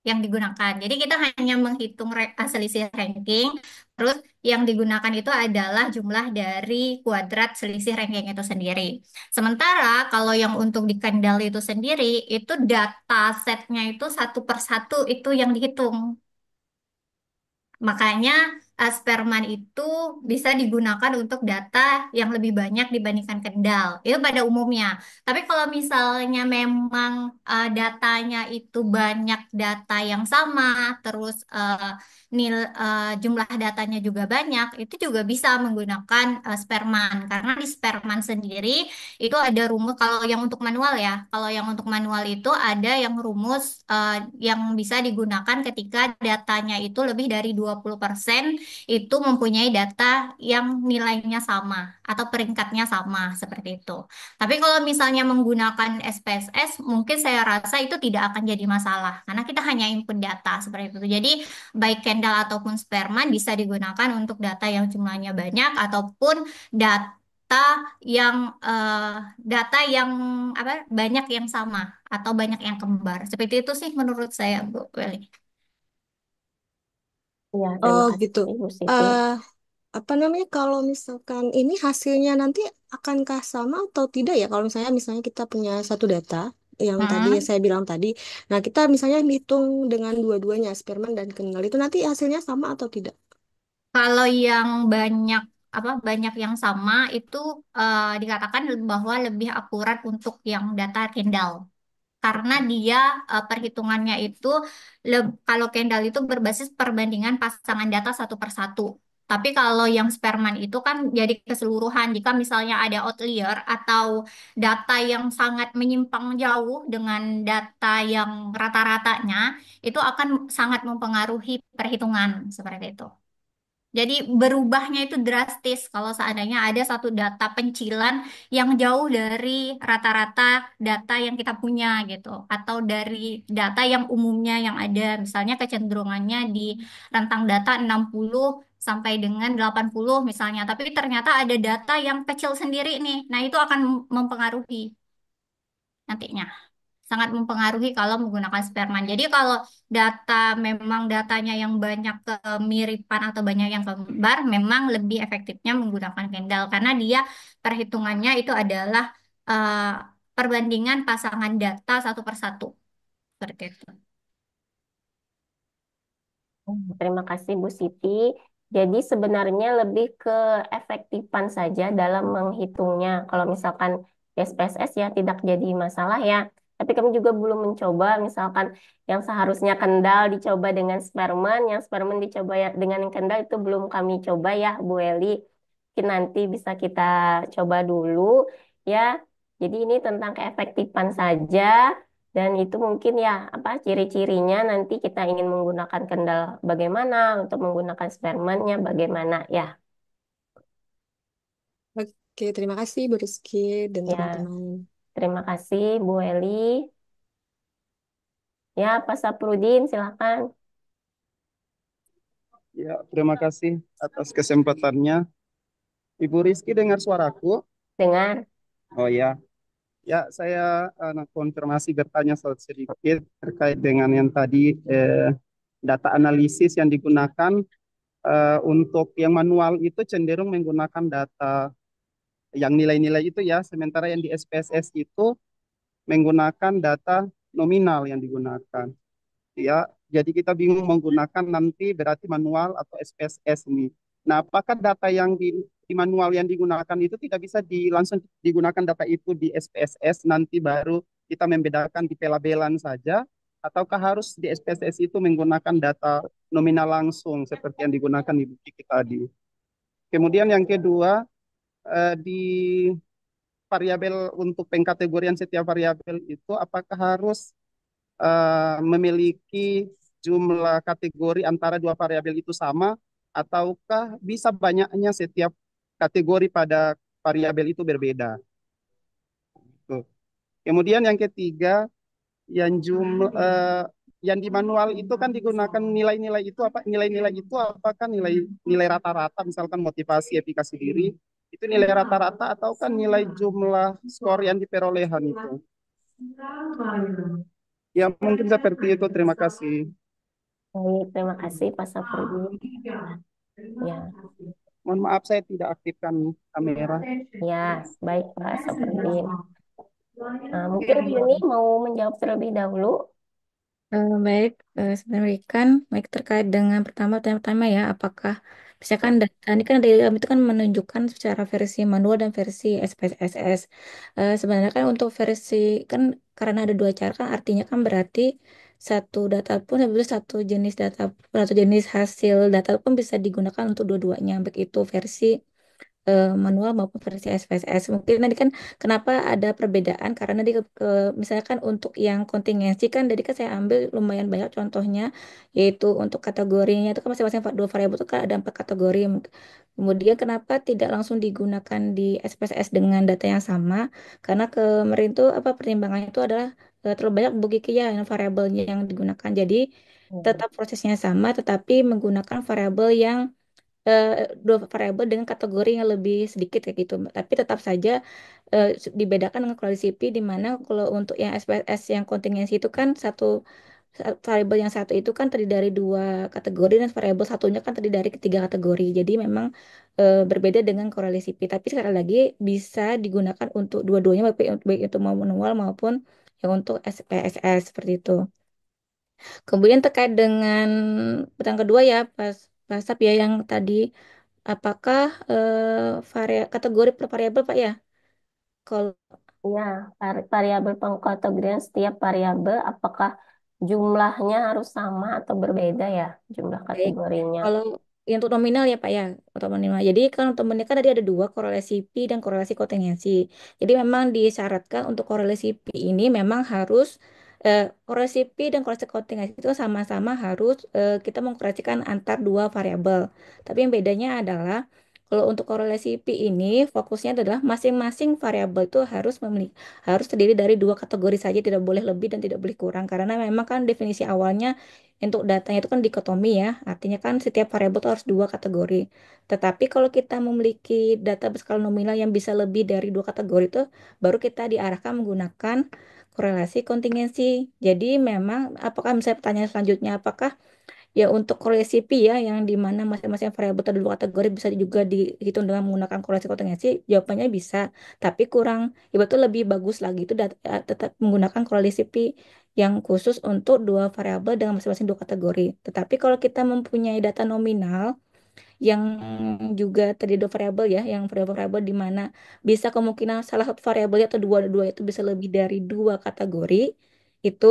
yang digunakan. Jadi kita hanya menghitung selisih ranking, terus yang digunakan itu adalah jumlah dari kuadrat selisih ranking itu sendiri. Sementara kalau yang untuk di Kendall itu sendiri, itu data setnya itu satu per satu itu yang dihitung. Makanya Sperman itu bisa digunakan untuk data yang lebih banyak dibandingkan Kendall. Itu pada umumnya. Tapi kalau misalnya memang datanya itu banyak data yang sama, terus jumlah datanya juga banyak, itu juga bisa menggunakan Sperman. Karena di Sperman sendiri itu ada rumus, kalau yang untuk manual ya, kalau yang untuk manual itu ada yang rumus yang bisa digunakan ketika datanya itu lebih dari 20% itu mempunyai data yang nilainya sama atau peringkatnya sama seperti itu. Tapi kalau misalnya menggunakan SPSS, mungkin saya rasa itu tidak akan jadi masalah karena kita hanya input data seperti itu. Jadi baik Kendall ataupun Sperman bisa digunakan untuk data yang jumlahnya banyak ataupun data yang eh, data yang apa banyak yang sama atau banyak yang kembar. Seperti itu sih menurut saya, Bu Weli. Ya, Oh terima gitu. kasih Bu Siti. Eh apa namanya kalau misalkan ini hasilnya nanti akankah sama atau tidak ya kalau misalnya kita punya satu data yang tadi Hmm. saya bilang tadi, nah kita misalnya hitung dengan dua-duanya sperma dan kendal itu nanti hasilnya sama atau tidak? Kalau yang banyak banyak yang sama itu dikatakan bahwa lebih akurat untuk yang data Kendall. Karena dia perhitungannya itu kalau Kendall itu berbasis perbandingan pasangan data satu per satu. Tapi kalau yang Sperman itu kan jadi keseluruhan. Jika misalnya ada outlier atau data yang sangat menyimpang jauh dengan data yang rata-ratanya, itu akan sangat mempengaruhi perhitungan seperti itu. Jadi berubahnya itu drastis kalau seandainya ada satu data pencilan yang jauh dari rata-rata data yang kita punya gitu. Atau dari data yang umumnya yang ada. Misalnya kecenderungannya di rentang data 60 sampai dengan 80 misalnya. Tapi ternyata ada data yang kecil sendiri nih. Nah itu akan mempengaruhi nantinya. Sangat mempengaruhi kalau menggunakan Sperman. Jadi kalau data memang datanya yang banyak kemiripan atau banyak yang kembar, memang lebih efektifnya menggunakan Kendall karena dia perhitungannya itu adalah eh, perbandingan pasangan data satu per satu seperti itu. Terima kasih Bu Siti. Jadi sebenarnya lebih ke efektifan saja dalam menghitungnya. Kalau misalkan SPSS ya tidak jadi masalah ya. Tapi kami juga belum mencoba misalkan yang seharusnya kendal dicoba dengan sperman, yang sperman dicoba ya dengan yang kendal itu belum kami coba ya Bu Eli. Mungkin nanti bisa kita coba dulu ya. Jadi ini tentang keefektifan saja. Dan itu mungkin ya apa ciri-cirinya nanti kita ingin menggunakan kendal bagaimana, untuk menggunakan spermannya bagaimana ya. Oke, terima kasih Bu Rizky dan Ya, teman-teman. terima kasih Bu Eli. Ya, Pak Saprudin silakan Ya, terima kasih atas kesempatannya. Ibu Rizky dengar suaraku? dengar. Oh ya, ya saya konfirmasi bertanya sedikit terkait dengan yang tadi data analisis yang digunakan untuk yang manual itu cenderung menggunakan data yang nilai-nilai itu ya, sementara yang di SPSS itu menggunakan data nominal yang digunakan. Ya, jadi kita bingung menggunakan nanti berarti manual atau SPSS ini. Nah, apakah data yang di manual yang digunakan itu tidak bisa langsung digunakan data itu di SPSS nanti baru kita membedakan di pelabelan saja, ataukah harus di SPSS itu menggunakan data nominal langsung seperti yang digunakan di buku tadi. Kemudian yang kedua, di variabel untuk pengkategorian setiap variabel itu apakah harus memiliki jumlah kategori antara dua variabel itu sama, ataukah bisa banyaknya setiap kategori pada variabel itu berbeda. Tuh. Kemudian yang ketiga, yang di manual itu kan digunakan nilai-nilai itu apa? Nilai-nilai itu apakah nilai nilai rata-rata misalkan motivasi efikasi diri itu nilai rata-rata atau kan nilai jumlah skor yang diperolehan itu? Ya mungkin seperti itu. Terima kasih. Baik, terima kasih Pak Saprudin. Ya, Mohon maaf saya tidak aktifkan kamera. ya, baik Pak Saprudin. Nah, mungkin Bu Yuni mau menjawab terlebih dahulu. Baik, sebenarnya kan baik terkait dengan pertama ya, apakah misalkan data ini kan dari itu kan menunjukkan secara versi manual dan versi SPSS. Sebenarnya kan untuk versi kan karena ada dua cara kan artinya kan berarti satu data pun sebetulnya satu jenis hasil data pun bisa digunakan untuk dua-duanya, baik itu versi manual maupun versi SPSS. Mungkin nanti kan kenapa ada perbedaan karena misalnya kan untuk yang kontingensi kan jadi kan saya ambil lumayan banyak contohnya yaitu untuk kategorinya itu kan masing-masing dua variabel itu kan ada empat kategori. Kemudian kenapa tidak langsung digunakan di SPSS dengan data yang sama? Karena kemarin tuh apa pertimbangannya itu adalah terlalu banyak ya yang variabelnya yang digunakan. Jadi Hmm. tetap prosesnya sama tetapi menggunakan variabel yang eh, dua variabel dengan kategori yang lebih sedikit kayak gitu. Tapi tetap saja dibedakan dengan quality CP di mana kalau untuk yang SPSS yang kontingensi itu kan variabel yang satu itu kan terdiri dari dua kategori dan variabel satunya kan terdiri dari ketiga kategori. Jadi memang berbeda dengan korelasi P. Tapi sekali lagi bisa digunakan untuk dua-duanya baik itu mau manual maupun yang untuk SPSS seperti itu. Kemudian terkait dengan pertanyaan kedua ya, Pas Sap ya yang tadi apakah kategori per variabel Pak ya? Kalau Ya, variabel pengkategorian setiap variabel apakah jumlahnya harus sama atau berbeda ya jumlah baik, kategorinya? kalau yang untuk nominal ya Pak ya, untuk nominal. Jadi kan untuk nominal kan tadi ada dua korelasi P dan korelasi kotingensi. Jadi memang disyaratkan untuk korelasi P ini memang harus korelasi P dan korelasi kontingensi itu sama-sama harus kita mengkorelasikan antar dua variabel. Tapi yang bedanya adalah kalau untuk korelasi P ini fokusnya adalah masing-masing variabel itu harus terdiri dari dua kategori saja, tidak boleh lebih dan tidak boleh kurang karena memang kan definisi awalnya untuk datanya itu kan dikotomi ya, artinya kan setiap variabel itu harus dua kategori. Tetapi kalau kita memiliki data berskala nominal yang bisa lebih dari dua kategori itu, baru kita diarahkan menggunakan korelasi kontingensi. Jadi memang, apakah misalnya pertanyaan selanjutnya, apakah ya untuk korelasi Pi ya, yang di mana masing-masing variabel atau dua kategori bisa juga dihitung dengan menggunakan korelasi kontingensi, jawabannya bisa. Tapi kurang, ya betul lebih bagus lagi itu tetap menggunakan korelasi Pi yang khusus untuk dua variabel dengan masing-masing dua kategori. Tetapi kalau kita mempunyai data nominal, yang juga tadi dua variabel ya, yang variabel-variabel di mana bisa kemungkinan salah satu variabelnya atau dua-dua itu bisa lebih dari dua kategori, itu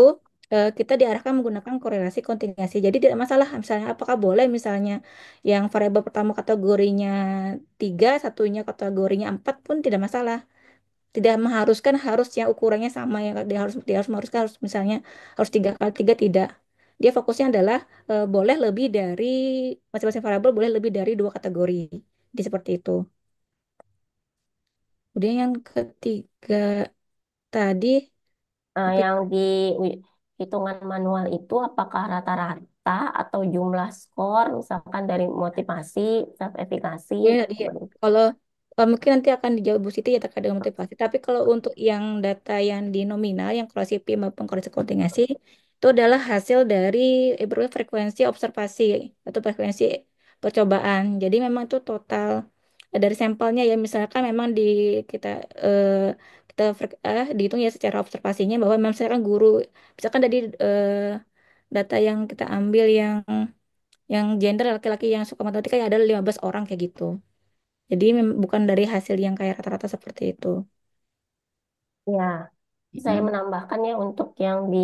kita diarahkan menggunakan korelasi kontingensi. Jadi tidak masalah misalnya apakah boleh misalnya yang variabel pertama kategorinya tiga, satunya kategorinya empat pun tidak masalah. Tidak mengharuskan harus yang ukurannya sama yang dia harus mengharuskan harus misalnya harus tiga kali tiga tidak. Dia fokusnya adalah boleh lebih dari masing-masing variabel boleh lebih dari dua kategori. Jadi seperti itu. Kemudian yang ketiga tadi apa Yang di hitungan manual itu apakah rata-rata atau jumlah skor misalkan dari motivasi, self efikasi ya, dia seperti itu. kalau mungkin nanti akan dijawab Bu Siti ya terkait dengan motivasi. Tapi kalau untuk yang data yang di nominal, yang korelasi P maupun korelasi kontingasi, itu adalah hasil dari ibaratnya frekuensi observasi atau frekuensi percobaan. Jadi memang itu total dari sampelnya ya misalkan memang kita eh, dihitung ya secara observasinya bahwa memang misalkan guru misalkan dari data yang kita ambil yang gender laki-laki yang suka matematika ya ada 15 orang kayak gitu. Jadi bukan dari hasil yang kayak rata-rata seperti itu. Ya, saya Mm. menambahkan ya untuk yang di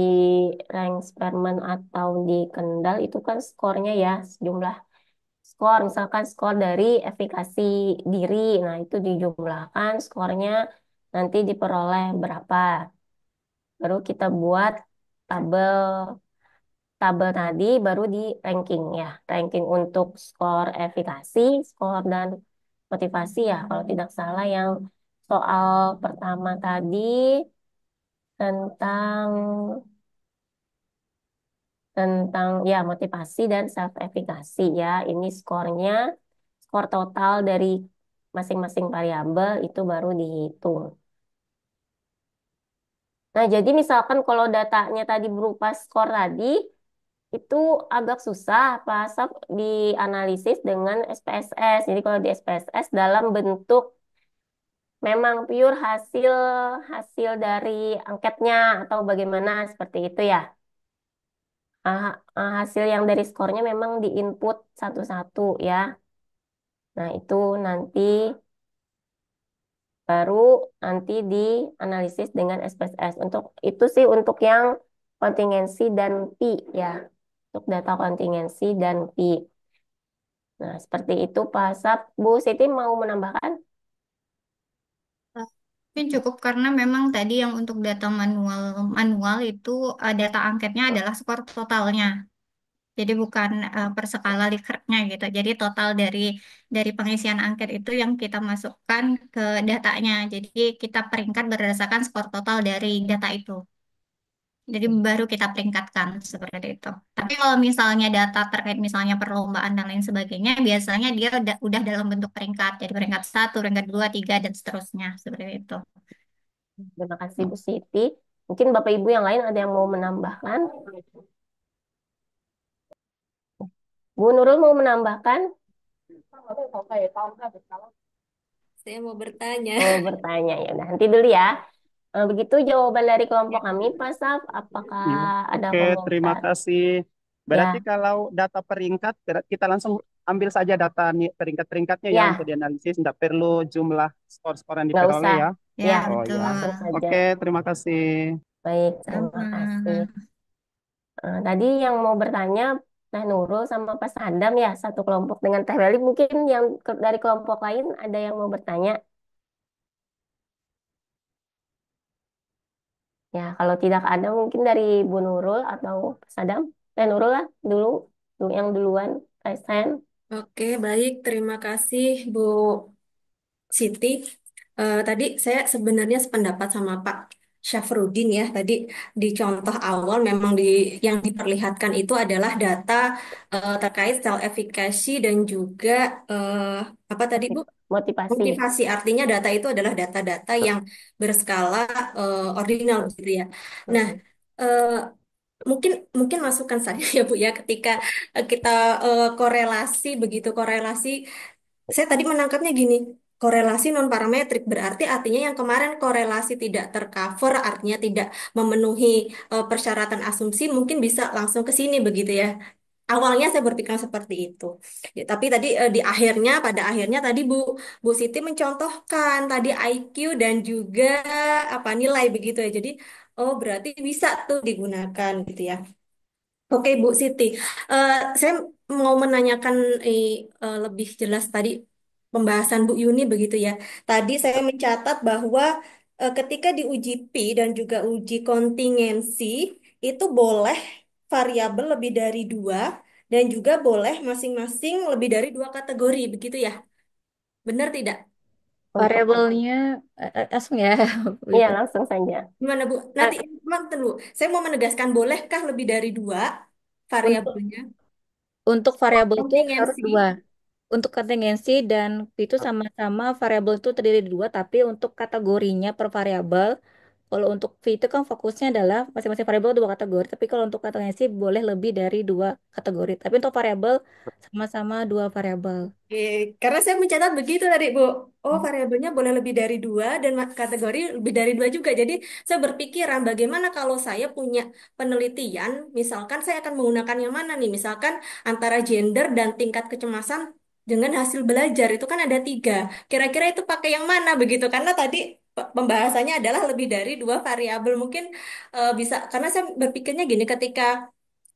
rank Sperman atau di Kendal itu kan skornya ya sejumlah skor, misalkan skor dari efikasi diri, nah itu dijumlahkan skornya nanti diperoleh berapa. Baru kita buat tabel tabel tadi baru di ranking ya. Ranking untuk skor efikasi, skor dan motivasi ya. Kalau tidak salah yang soal pertama tadi tentang tentang ya motivasi dan self efikasi ya. Ini skornya, skor total dari masing-masing variabel itu baru dihitung. Nah, jadi misalkan kalau datanya tadi berupa skor tadi, itu agak susah pas dianalisis dengan SPSS. Jadi kalau di SPSS dalam bentuk memang pure hasil hasil dari angketnya atau bagaimana seperti itu ya. Hasil yang dari skornya memang diinput satu-satu ya. Nah, itu nanti baru nanti dianalisis dengan SPSS. Untuk itu sih untuk yang kontingensi dan P ya. Untuk data kontingensi dan P. Nah, seperti itu Pak Sap. Bu Siti mau menambahkan? Mungkin cukup karena memang tadi yang untuk data manual manual itu data angketnya adalah skor totalnya. Jadi bukan per skala Likert-nya gitu. Jadi total dari pengisian angket itu yang kita masukkan ke datanya. Jadi kita peringkat berdasarkan skor total dari data itu. Jadi baru kita peringkatkan seperti itu. Tapi kalau misalnya data terkait misalnya perlombaan dan lain sebagainya, biasanya dia udah dalam bentuk peringkat. Jadi peringkat satu, peringkat dua, tiga, dan seterusnya seperti itu. Terima kasih Bu Siti. Mungkin Bapak Ibu yang lain ada yang mau menambahkan? Bu Nurul mau menambahkan? Saya mau bertanya. Oh, bertanya ya. Udah, nanti dulu ya. Begitu jawaban dari kelompok kami, Pak Saf. Apakah Ya. ada Oke, terima komentar? kasih. Berarti Ya, kalau data peringkat, kita langsung ambil saja data peringkat-peringkatnya ya untuk ya, dianalisis. Tidak perlu jumlah skor-skor yang nggak diperoleh usah. ya. Ya, Ya, Oh ya. betul. langsung saja. Oke, terima kasih. Baik, terima kasih. Sama. Tadi yang mau bertanya Teh Nurul sama Pak Sadam ya, satu kelompok dengan Teh Weli. Mungkin yang dari kelompok lain ada yang mau bertanya. Ya, kalau tidak ada mungkin dari Bu Nurul atau Pak Sadam. Teh Nurul lah dulu, yang duluan, present. Oke, baik. Terima kasih, Bu Siti. Tadi saya sebenarnya sependapat sama Pak Syafruddin ya. Tadi di contoh awal memang yang diperlihatkan itu adalah data terkait self efficacy dan juga apa tadi Bu? Motivasi. Motivasi. Artinya data itu adalah data-data yang berskala ordinal gitu ya. Nah, eh, mungkin mungkin masukan saya ya Bu ya ketika kita korelasi begitu korelasi saya tadi menangkapnya gini, korelasi non parametrik berarti artinya yang kemarin korelasi tidak tercover, artinya tidak memenuhi persyaratan asumsi, mungkin bisa langsung ke sini begitu ya. Awalnya saya berpikir seperti itu. Ya, tapi tadi pada akhirnya tadi Bu Siti mencontohkan tadi IQ dan juga apa nilai begitu ya. Jadi oh berarti bisa tuh digunakan gitu ya. Oke, Bu Siti. Saya mau menanyakan lebih jelas tadi pembahasan Bu Yuni begitu ya. Tadi saya mencatat bahwa ketika di uji P dan juga uji kontingensi itu boleh variabel lebih dari dua dan juga boleh masing-masing lebih dari dua kategori begitu ya. Benar tidak? Untuk, Variabelnya langsung ya. iya Gitu. langsung saja. Gimana Bu? Nanti Ah, mantan Bu. Saya mau menegaskan bolehkah lebih dari dua untuk variabelnya? untuk variabel itu harus Kontingensi. dua. Untuk kontingensi dan itu sama-sama variabel itu terdiri dari dua, tapi untuk kategorinya per variabel, kalau untuk V itu kan fokusnya adalah masing-masing variabel dua kategori, tapi kalau untuk kontingensi boleh lebih dari dua kategori. Tapi untuk variabel sama-sama dua variabel. Oke, karena saya mencatat begitu tadi, Bu. Oh, variabelnya boleh lebih dari dua dan kategori lebih dari dua juga. Jadi saya berpikiran bagaimana kalau saya punya penelitian, misalkan saya akan menggunakan yang mana nih? Misalkan antara gender dan tingkat kecemasan dengan hasil belajar itu kan ada tiga. Kira-kira itu pakai yang mana begitu? Karena tadi pembahasannya adalah lebih dari dua variabel. Mungkin bisa, karena saya berpikirnya gini, ketika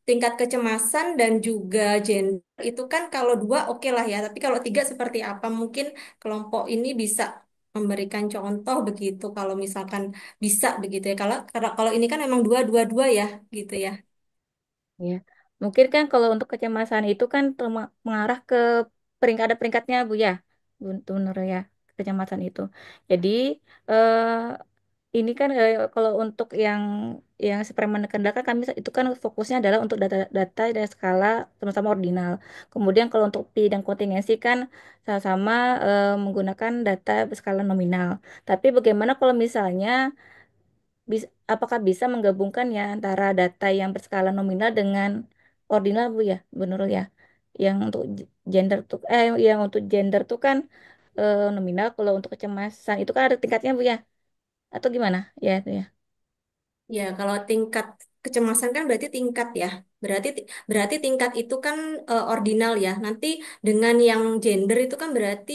tingkat kecemasan dan juga gender itu kan kalau dua oke lah ya, tapi kalau tiga seperti apa? Mungkin kelompok ini bisa memberikan contoh begitu kalau misalkan bisa begitu ya. Kalau kalau kalau ini kan memang dua dua dua ya gitu ya. Ya, mungkin kan kalau untuk kecemasan itu kan mengarah ke peringkat ada peringkatnya Bu ya, Bu Nur ya, kecemasan itu. Jadi eh, ini kan kalau untuk yang eksperimen kendalikan kami itu kan fokusnya adalah untuk data dari skala sama-sama ordinal. Kemudian kalau untuk pi dan kontingensi kan sama-sama menggunakan data skala nominal. Tapi bagaimana kalau misalnya apakah bisa menggabungkan ya antara data yang berskala nominal dengan ordinal Bu ya, Bu Nurul ya? Yang untuk gender tuh yang untuk gender tuh kan nominal, kalau untuk kecemasan itu kan ada tingkatnya Bu ya? Atau gimana? Ya itu ya. Ya, kalau tingkat kecemasan kan berarti tingkat ya. Berarti tingkat itu kan ordinal ya. Nanti dengan yang gender itu kan berarti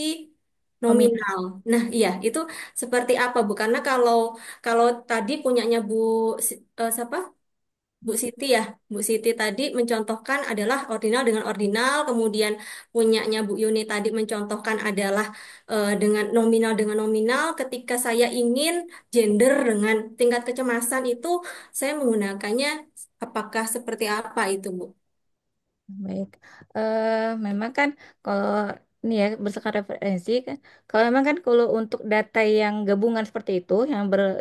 Nominal. nominal. Nah, iya, itu seperti apa Bu? Karena kalau kalau tadi punyanya siapa? Bu Siti ya, Bu Siti tadi mencontohkan adalah ordinal dengan ordinal, kemudian punyanya Bu Yuni tadi mencontohkan adalah dengan nominal. Ketika saya ingin gender dengan tingkat kecemasan itu, saya menggunakannya apakah seperti apa itu, Bu? Baik. Memang kan kalau ini ya berdasarkan referensi kan, kalau memang kan kalau untuk data yang gabungan seperti itu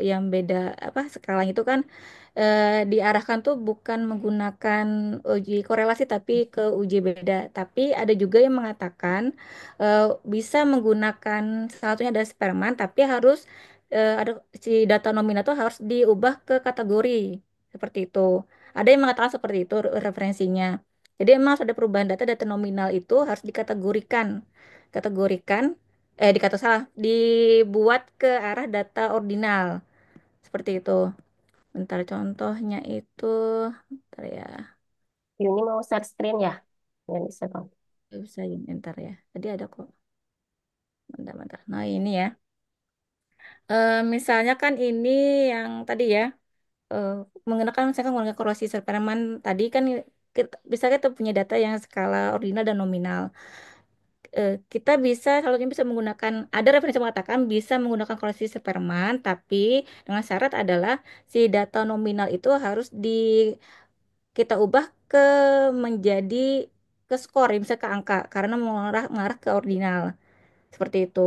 yang beda apa skalanya itu kan diarahkan tuh bukan menggunakan uji korelasi tapi ke uji beda. Tapi ada juga yang mengatakan eh, bisa menggunakan salah satunya ada Sperman tapi harus ada si data nominal itu harus diubah ke kategori seperti itu. Ada yang mengatakan seperti itu referensinya. Jadi emang harus ada perubahan data nominal itu harus kategorikan dikata salah dibuat ke arah data ordinal seperti itu. Bentar contohnya itu bentar ya. Ini mau share screen ya? Ya bisa kok. Bisa ya, bentar ya. Tadi ada kok. Bentar. Nah, ini ya. Misalnya kan ini yang tadi ya eh, menggunakan misalkan menggunakan korelasi Spearman tadi kan bisa kita punya data yang skala ordinal dan nominal. Kita bisa kalau bisa menggunakan ada referensi mengatakan bisa menggunakan korelasi Spearman tapi dengan syarat adalah si data nominal itu harus kita ubah ke menjadi ke skor misalnya ke angka karena mengarah ke ordinal seperti itu.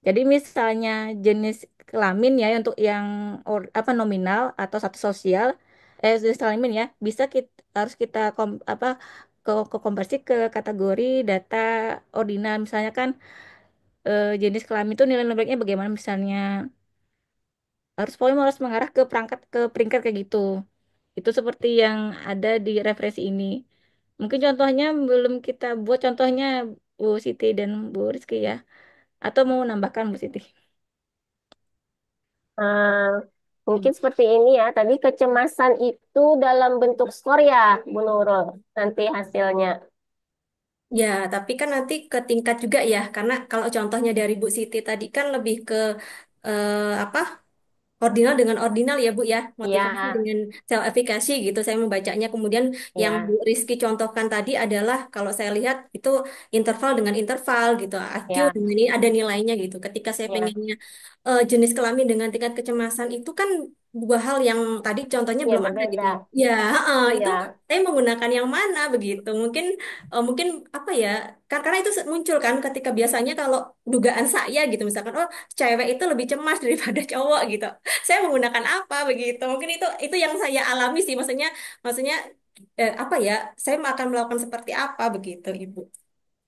Jadi misalnya jenis kelamin ya untuk yang apa nominal atau satu sosial jenis kelamin ya bisa kita harus kita ke konversi ke kategori data ordinal misalnya kan jenis kelamin itu nilai baiknya bagaimana misalnya pokoknya harus mengarah ke perangkat ke peringkat kayak gitu. Itu seperti yang ada di referensi ini. Mungkin contohnya belum kita buat contohnya Bu Siti dan Bu Rizky ya. Atau mau nambahkan Bu Siti? Nah, mungkin seperti ini ya. Tadi kecemasan itu dalam bentuk skor ya, Bu Nurul. Nanti hasilnya. Ya, tapi kan nanti ke tingkat juga ya, karena kalau contohnya dari Bu Siti tadi kan lebih ke apa ordinal dengan ordinal ya Bu ya, motivasi Ya, dengan self efficacy gitu saya membacanya. Kemudian yang Bu ya, Rizky contohkan tadi adalah kalau saya lihat itu interval dengan interval gitu, AQ ya, dengan ini ada nilainya gitu. Ketika saya ya, pengennya jenis kelamin dengan tingkat kecemasan itu kan dua hal yang tadi contohnya ya belum ada gitu. berbeda. Ya, itu Iya, saya menggunakan yang mana begitu. Mungkin apa ya? Karena itu muncul kan ketika biasanya kalau dugaan saya gitu misalkan oh cewek itu lebih cemas daripada cowok gitu saya menggunakan apa begitu mungkin itu yang saya alami sih maksudnya maksudnya apa ya saya akan melakukan seperti apa begitu ibu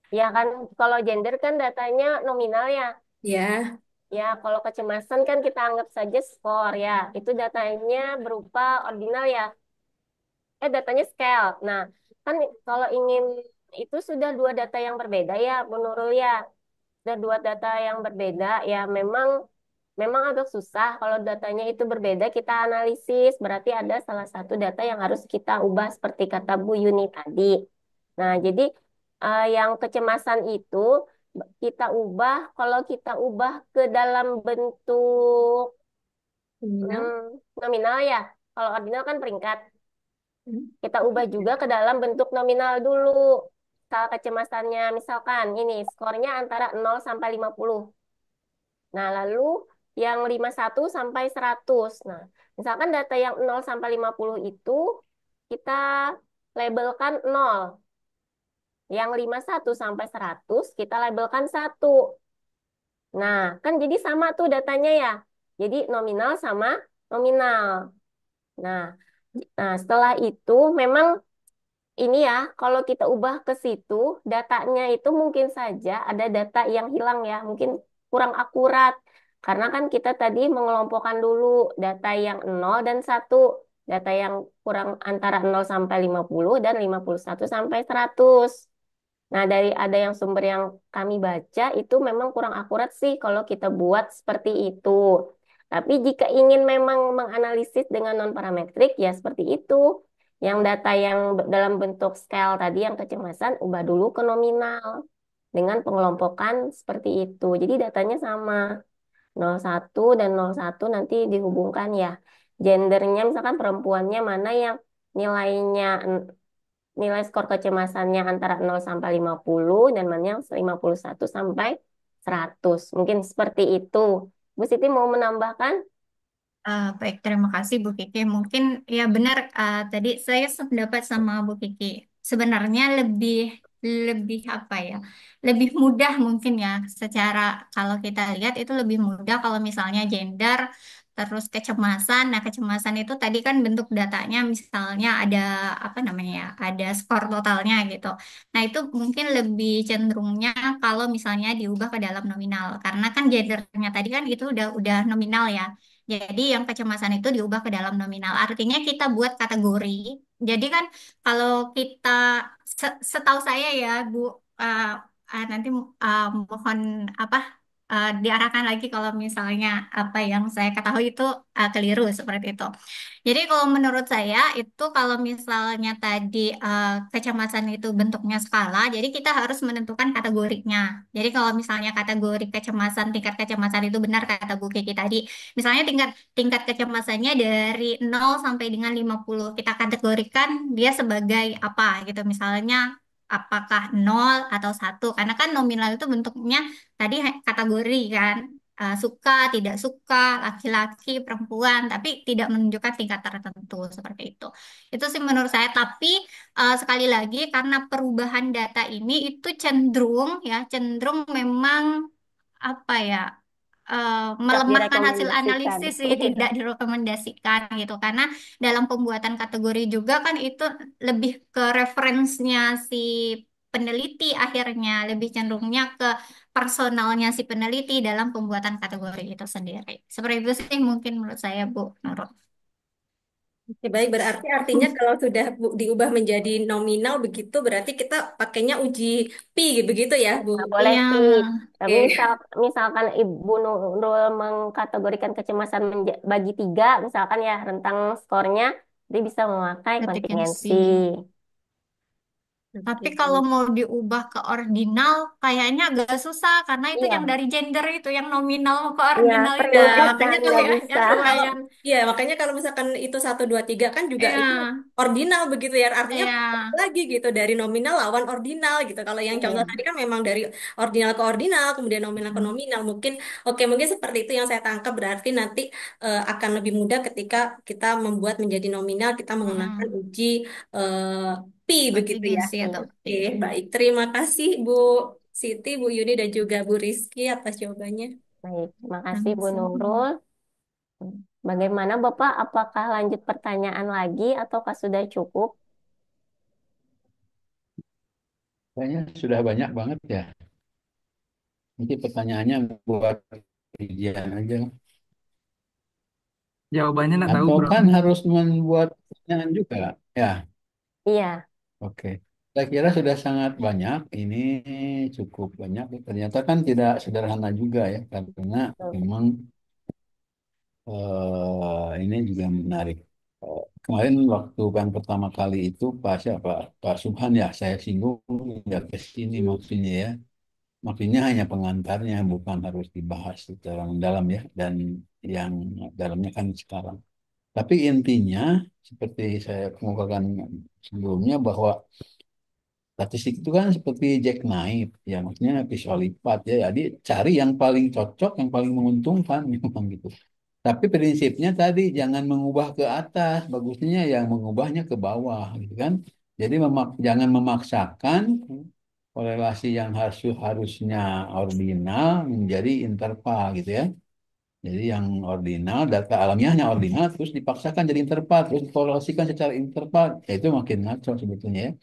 ya kan kalau gender kan datanya nominal ya. ya. Ya, kalau kecemasan kan kita anggap saja skor ya. Itu datanya berupa ordinal ya. Datanya scale. Nah, kan kalau ingin itu sudah dua data yang berbeda ya, Bu Nurul ya. Sudah dua data yang berbeda ya. Memang agak susah kalau datanya itu berbeda kita analisis. Berarti ada salah satu data yang harus kita ubah seperti kata Bu Yuni tadi. Nah, jadi yang kecemasan itu kita ubah kalau kita ubah ke dalam bentuk Nominal. nominal ya. Kalau ordinal kan peringkat. Hmm. Kita ubah juga ke dalam bentuk nominal dulu. Skala kecemasannya misalkan ini skornya antara 0 sampai 50. Nah, lalu yang 51 sampai 100. Nah, misalkan data yang 0 sampai 50 itu kita labelkan 0. Yang 51 sampai 100 kita labelkan 1. Nah, kan jadi sama tuh datanya ya. Jadi nominal sama nominal. Nah, setelah itu memang ini ya, kalau kita ubah ke situ, datanya itu mungkin saja ada data yang hilang ya, mungkin kurang akurat. Karena kan kita tadi mengelompokkan dulu data yang 0 dan 1, data yang kurang antara 0 sampai 50 dan 51 sampai 100. Nah, dari ada yang sumber yang kami baca itu memang kurang akurat sih kalau kita buat seperti itu. Tapi jika ingin memang menganalisis dengan non-parametrik ya seperti itu. Yang data yang dalam bentuk scale tadi yang kecemasan ubah dulu ke nominal dengan pengelompokan seperti itu. Jadi datanya sama 01 dan 01 nanti dihubungkan ya. Gendernya misalkan perempuannya mana yang nilainya nilai skor kecemasannya antara 0 sampai 50 dan mana yang 51 sampai 100. Mungkin seperti itu. Bu Siti mau menambahkan? Baik, terima kasih Bu Kiki. Mungkin ya benar tadi saya sependapat sama Bu Kiki. Sebenarnya lebih lebih apa ya, lebih mudah mungkin ya secara kalau kita lihat itu lebih mudah kalau misalnya gender terus kecemasan. Nah, kecemasan itu tadi kan bentuk datanya misalnya ada apa namanya ya, ada skor totalnya gitu. Nah, itu mungkin lebih cenderungnya kalau misalnya diubah ke dalam nominal karena kan gendernya tadi kan itu udah nominal ya. Jadi yang kecemasan itu diubah ke dalam nominal. Artinya kita buat kategori. Jadi kan kalau kita setahu saya ya Bu, uh, nanti mohon apa diarahkan lagi kalau misalnya apa yang saya ketahui itu keliru seperti itu. Jadi kalau menurut saya itu kalau misalnya tadi kecemasan itu bentuknya skala, jadi kita harus menentukan kategorinya. Jadi kalau misalnya kategori kecemasan, tingkat kecemasan itu benar kata Bu Kiki tadi. Misalnya tingkat tingkat kecemasannya dari 0 sampai dengan 50 kita kategorikan dia sebagai apa gitu. Misalnya apakah 0 atau 1 karena kan nominal itu bentuknya tadi kategori kan. Suka, tidak suka, laki-laki, perempuan, tapi tidak menunjukkan tingkat tertentu seperti itu. Itu sih menurut saya. Tapi sekali lagi karena perubahan data ini itu cenderung ya, cenderung memang apa ya, Tak melemahkan hasil direkomendasikan. analisis sih, tidak direkomendasikan gitu. Karena dalam pembuatan kategori juga kan itu lebih ke referensinya si peneliti akhirnya, lebih cenderungnya ke personalnya si peneliti dalam pembuatan kategori itu sendiri. Seperti itu sih mungkin menurut saya, Bu Nurul. Oke, baik, berarti artinya kalau sudah diubah menjadi nominal begitu, berarti kita pakainya uji pi begitu ya, Bu? Nah, boleh Iya, sih. Oke. Misalkan Ibu Nurul mengkategorikan kecemasan bagi tiga, misalkan ya rentang skornya, dia bisa memakai kontingensi. kontingensi. Tapi Oke. kalau mau diubah ke ordinal, kayaknya agak susah karena itu yang Iya, dari gender itu, yang nominal ke iya ordinal itu Ya, agak makanya periodikan kalau nggak ya bisa. kalau lumayan. ya makanya kalau misalkan itu 1 2 3 kan juga Iya, itu ordinal begitu ya. Artinya iya, lagi gitu dari nominal lawan ordinal gitu. Kalau yang contoh Iya. tadi kan memang dari ordinal ke ordinal, kemudian nominal ke mm, nominal. Mungkin oke, mungkin seperti itu yang saya tangkap, berarti nanti akan lebih mudah ketika kita membuat menjadi nominal, kita menggunakan mm, uji eh, pi begitu ya. kontingensi atau Iya. Oke, baik. Terima kasih Bu Siti, Bu Yuni dan juga Bu Rizky atas jawabannya. Baik, terima kasih Bu sama-sama. Nurul. Bagaimana Bapak? Apakah lanjut pertanyaan lagi ataukah sudah cukup? Kayaknya sudah banyak banget ya. Nanti pertanyaannya buat ujian aja. Jawabannya nggak tahu, Atau Bro. kan harus membuat pertanyaan juga. Ya, Iya. oke. Saya kira sudah sangat banyak. Ini cukup banyak. Ternyata kan tidak sederhana juga ya. Karena memang ini juga menarik. Kemarin waktu yang pertama kali itu Pak siapa? Pak Subhan ya, saya singgung ya ke sini maksudnya ya. Maksudnya hanya pengantarnya, bukan harus dibahas secara mendalam ya. Dan yang dalamnya kan sekarang. Tapi intinya, seperti saya kemukakan sebelumnya, bahwa statistik itu kan seperti jackknife, ya maksudnya pisau lipat ya. Jadi cari yang paling cocok, yang paling menguntungkan, memang gitu. Tapi prinsipnya tadi jangan mengubah ke atas, bagusnya yang mengubahnya ke bawah, gitu kan. Jadi jangan memaksakan korelasi yang harusnya ordinal menjadi interval, gitu ya. Jadi yang ordinal, data alamnya hanya ordinal, terus dipaksakan jadi interval, terus dikorelasikan secara interval, ya itu makin ngaco sebetulnya ya.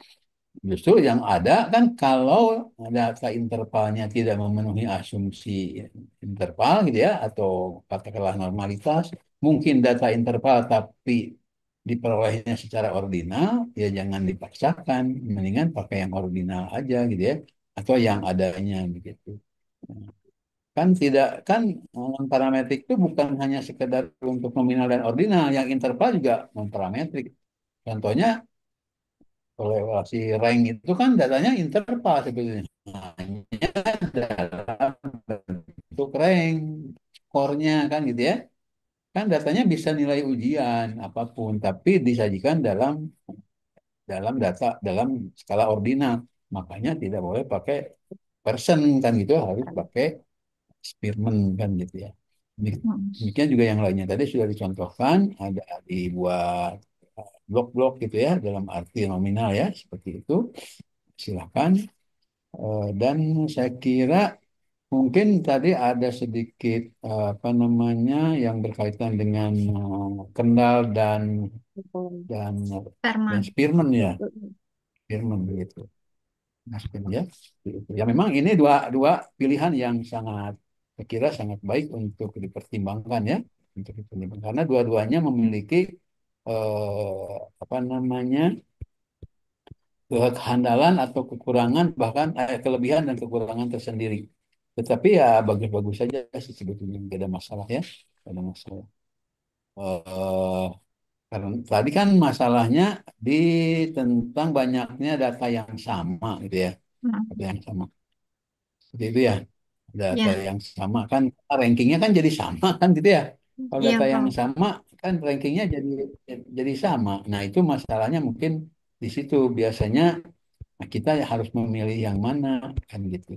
Justru yang ada kan kalau data intervalnya tidak memenuhi asumsi interval gitu ya, atau katakanlah normalitas, mungkin data interval tapi diperolehnya secara ordinal, ya jangan dipaksakan, mendingan pakai yang ordinal aja gitu ya, atau yang adanya begitu. Kan tidak kan parametrik itu bukan hanya sekedar untuk nominal dan ordinal, yang interval juga non-parametrik. Contohnya korelasi rank itu kan datanya interval sebetulnya. Hanya dalam bentuk rank, skornya kan gitu ya. Kan datanya bisa nilai ujian apapun, tapi disajikan dalam dalam data dalam skala ordinal. Makanya tidak boleh pakai person kan gitu, harus pakai Spearman kan gitu ya. Mm, Demikian juga yang lainnya. Tadi sudah dicontohkan, ada dibuat blok-blok gitu ya, dalam arti nominal ya, seperti itu. silakan. Dan saya kira mungkin tadi ada sedikit apa namanya yang berkaitan dengan kendal dan dan Sperma. Spearman ya, Spearman begitu. Nasdem ya. Gitu. Ya memang ini dua dua pilihan yang sangat saya kira sangat baik untuk dipertimbangkan ya, untuk dipertimbangkan karena dua-duanya memiliki apa namanya kehandalan atau kekurangan bahkan kelebihan dan kekurangan tersendiri. Tetapi ya bagus-bagus saja sih sebetulnya tidak ada masalah ya, tidak ada masalah. Eh, karena tadi kan masalahnya di tentang banyaknya data yang sama gitu ya, Hmm. data yang sama. Seperti itu ya, data Ya, yang sama kan rankingnya kan jadi sama kan gitu ya. Kalau iya data yang Prof. sama kan rankingnya jadi sama. Nah itu masalahnya mungkin di situ biasanya kita harus memilih yang mana kan gitu.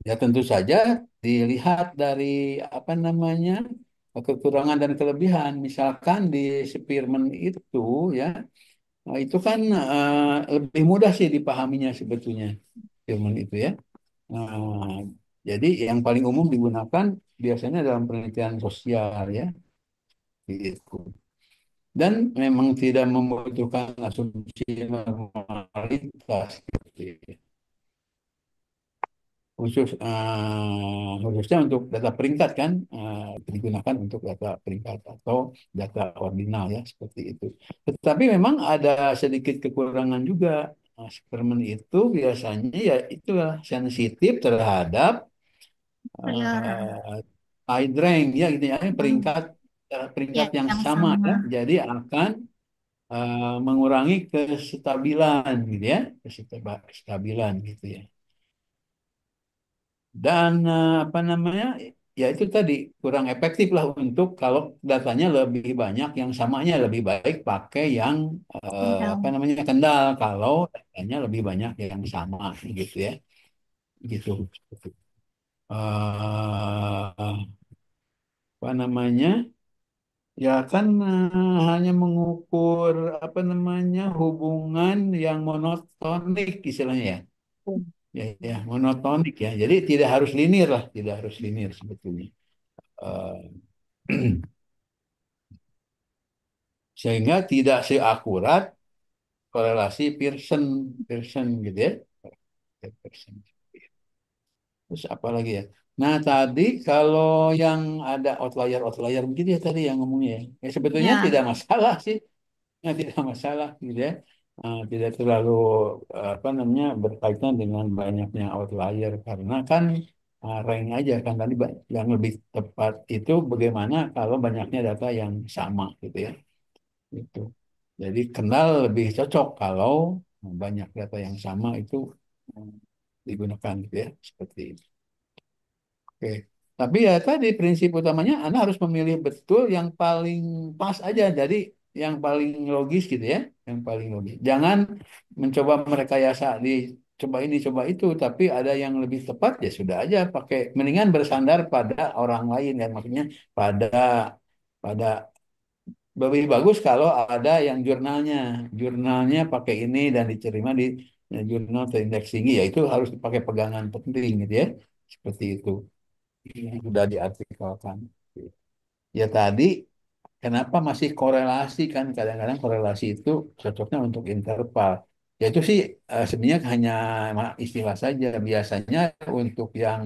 Ya tentu saja dilihat dari apa namanya kekurangan dan kelebihan. Misalkan di Spearman itu ya, itu kan lebih mudah sih dipahaminya sebetulnya Spearman itu ya. Nah, jadi yang paling umum digunakan biasanya dalam penelitian sosial ya, gitu. Dan memang tidak membutuhkan asumsi normalitas gitu ya. Khususnya untuk data peringkat kan digunakan untuk data peringkat atau data ordinal ya seperti itu. Tetapi memang ada sedikit kekurangan juga. Superman itu biasanya ya itulah sensitif terhadap Clear. side rank ya gitu ya Hmm. peringkat Ya, peringkat yang yang sama sama. ya. Jadi akan mengurangi kestabilan gitu ya, kestabilan gitu ya. Dan apa namanya ya itu tadi kurang efektif lah untuk kalau datanya lebih banyak yang samanya lebih baik pakai yang apa Kendal. namanya kendal kalau datanya lebih banyak yang sama gitu ya gitu. Apa namanya ya kan hanya mengukur apa namanya hubungan yang monotonik istilahnya ya. Ya, ya, monotonik ya. Jadi tidak harus linear lah, tidak harus linear sebetulnya. Eh, Sehingga tidak seakurat korelasi Pearson Pearson gitu ya. Pearson. Terus apa lagi ya? Nah tadi kalau yang ada outlier begitu ya tadi yang ngomongnya ya. Ya sebetulnya tidak Ya, masalah sih. Ya, tidak masalah gitu ya. Tidak terlalu apa namanya berkaitan dengan banyaknya outlier karena kan rank aja kan tadi yang lebih tepat itu bagaimana kalau banyaknya data yang sama gitu ya. Itu. Jadi kenal lebih cocok kalau banyak data yang sama itu eh, digunakan gitu ya seperti itu. Oke. Tapi ya tadi prinsip utamanya Anda harus memilih betul yang paling pas aja. Jadi yang paling logis gitu ya, yang paling logis. Jangan mencoba merekayasa di coba ini coba itu, tapi ada yang lebih tepat ya sudah aja pakai. Mendingan bersandar pada orang lain ya, maksudnya pada pada lebih bagus kalau ada yang jurnalnya pakai ini dan diterima di jurnal terindeks tinggi ya itu harus dipakai pegangan penting gitu ya seperti itu yang sudah diartikelkan. Ya tadi kenapa masih korelasi kan kadang-kadang korelasi itu cocoknya untuk interval. Ya itu sih sebenarnya hanya istilah saja. Biasanya untuk yang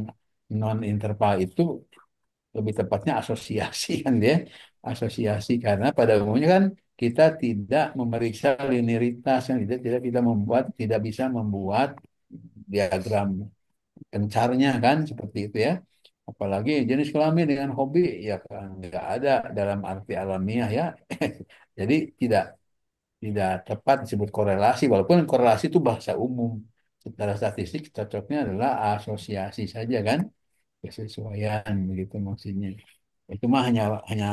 non interval itu lebih tepatnya asosiasi kan dia asosiasi karena pada umumnya kan kita tidak memeriksa linearitas kan tidak tidak bisa membuat diagram kencarnya kan seperti itu ya apalagi jenis kelamin dengan hobi ya kan nggak ada dalam arti alamiah ya jadi tidak tepat disebut korelasi walaupun korelasi itu bahasa umum secara statistik cocoknya adalah asosiasi saja kan kesesuaian begitu maksudnya itu mah hanya hanya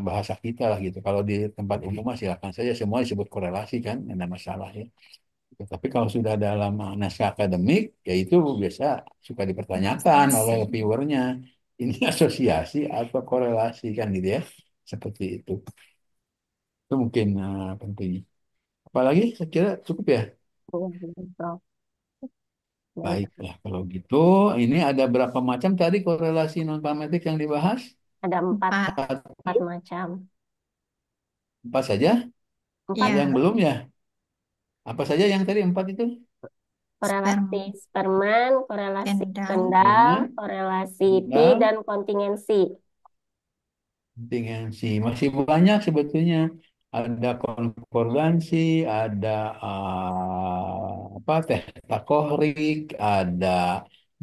bahasa kita lah gitu kalau di tempat umum mah silakan saja semua disebut korelasi kan tidak ada masalah ya. Tapi kalau sudah dalam naskah akademik, ya itu biasa suka dipertanyakan oleh viewernya. Ini asosiasi atau korelasi kan gitu ya. Seperti itu. Itu mungkin penting. Apalagi saya kira cukup ya. Iya, benar, Prof. Baik, Baiklah kalau gitu. Ini ada berapa macam tadi korelasi non parametrik yang dibahas? ada empat, 4. empat macam. Empat saja. Empat Ada Ya, yang belum ya? Apa saja yang tadi empat itu? korelasi sperm, Sperman, korelasi kendal, Kendall, Firman, korelasi pi, tinggal, dan kontingensi. kontingensi. Masih banyak sebetulnya. Ada konkordansi, ada apa tetakohrik, ada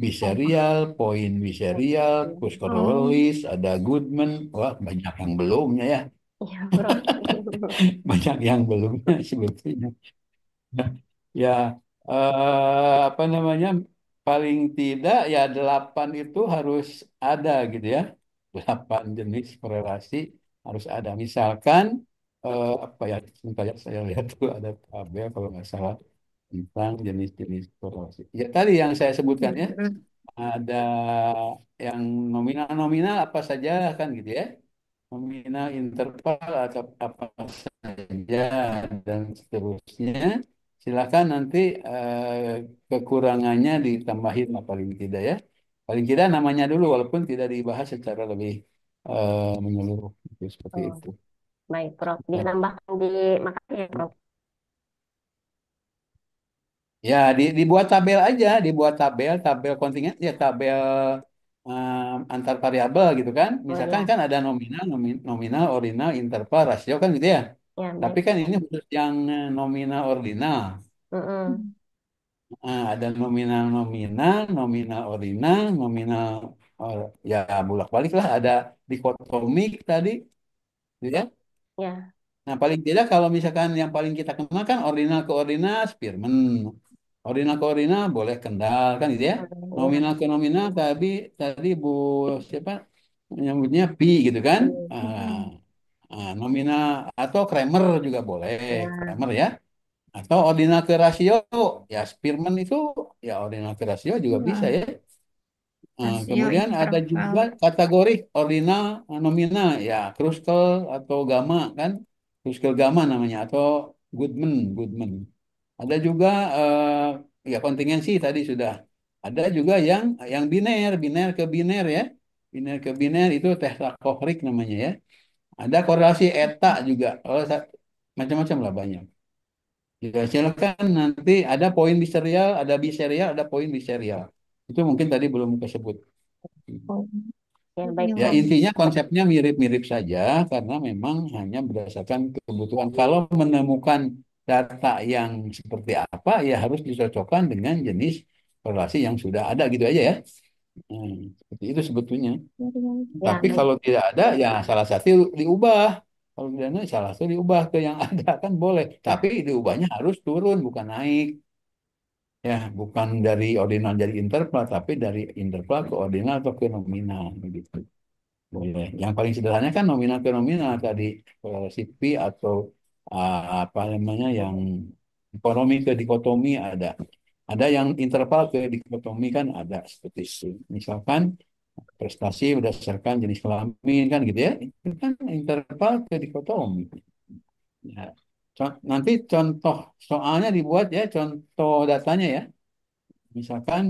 biserial, poin biserial, oh, Kuskorowelis, ada Goodman. Wah, banyak yang belumnya ya. Iya, Prof. Banyak yang belumnya sebetulnya. Ya, apa namanya? Paling tidak ya delapan itu harus ada gitu ya. Delapan jenis korelasi harus ada. Misalkan apa ya? Sebentar ya, saya lihat tuh ada tabel kalau nggak salah tentang jenis-jenis korelasi. Ya tadi yang saya sebutkan ya, ada yang nominal-nominal apa saja kan gitu ya. Nominal interval atau apa saja dan seterusnya. Silakan nanti kekurangannya ditambahin lah paling tidak ya. Paling tidak namanya dulu walaupun tidak dibahas secara lebih menyeluruh itu seperti Oh, itu. baik, Prof. Dan Ditambahkan di makasih ya, Prof. ya dibuat tabel aja, dibuat tabel kontingen ya tabel antar variabel gitu kan. Oh Misalkan ya, kan ada nominal, nominal, ordinal, interval, rasio kan gitu ya. ya Tapi baik. kan ini khusus yang nominal ordinal. Mm-mm. Ada nominal nominal, nominal ordinal, nominal ya bolak-balik lah. Ada dikotomik tadi, gitu ya. Ya, Nah paling tidak kalau misalkan yang paling kita kenal kan ordinal ke ordinal, Spearman. Ordinal ke ordinal boleh kendal kan gitu ya. ya. Nominal ke nominal tadi Bu siapa nyebutnya pi gitu kan. Hmm, Nominal atau Kramer juga boleh, ya, Kramer ya. Atau ordinal ke rasio, ya Spearman itu ya ordinal ke rasio juga bisa ya, ya. rasio Kemudian ada interval, juga kategori ordinal, nominal, ya Kruskal atau gamma kan, Kruskal gamma namanya atau Goodman, Goodman. Ada juga ya kontingensi tadi sudah. Ada juga yang biner, biner ke biner ya, biner ke biner itu tetrakohrik namanya ya. Ada korelasi eta juga, oh, macam-macam lah banyak. Ya, silakan nanti ada poin biserial, ada biserial, ada poin biserial. Itu mungkin tadi belum kesebut. ya baik, Ya Prof. intinya konsepnya mirip-mirip saja karena memang hanya berdasarkan kebutuhan. Kalau menemukan data yang seperti apa, ya harus dicocokkan dengan jenis korelasi yang sudah ada gitu aja ya. Seperti itu sebetulnya. Ya, Tapi baik. kalau tidak ada, ya salah satu diubah. Kalau tidak ada, salah satu diubah ke yang ada kan boleh. Tapi Ya, diubahnya harus turun, bukan naik. Ya, bukan dari ordinal jadi interval, tapi dari interval ke ordinal atau ke nominal begitu. Boleh. Yang paling sederhana kan nominal ke nominal tadi CP atau apa namanya yang ekonomi ke dikotomi ada. Ada yang interval ke dikotomi kan ada seperti itu. Misalkan prestasi berdasarkan jenis kelamin kan gitu ya. Itu kan interval ke dikotomi. Ya. Nanti contoh soalnya dibuat ya, contoh datanya ya. Misalkan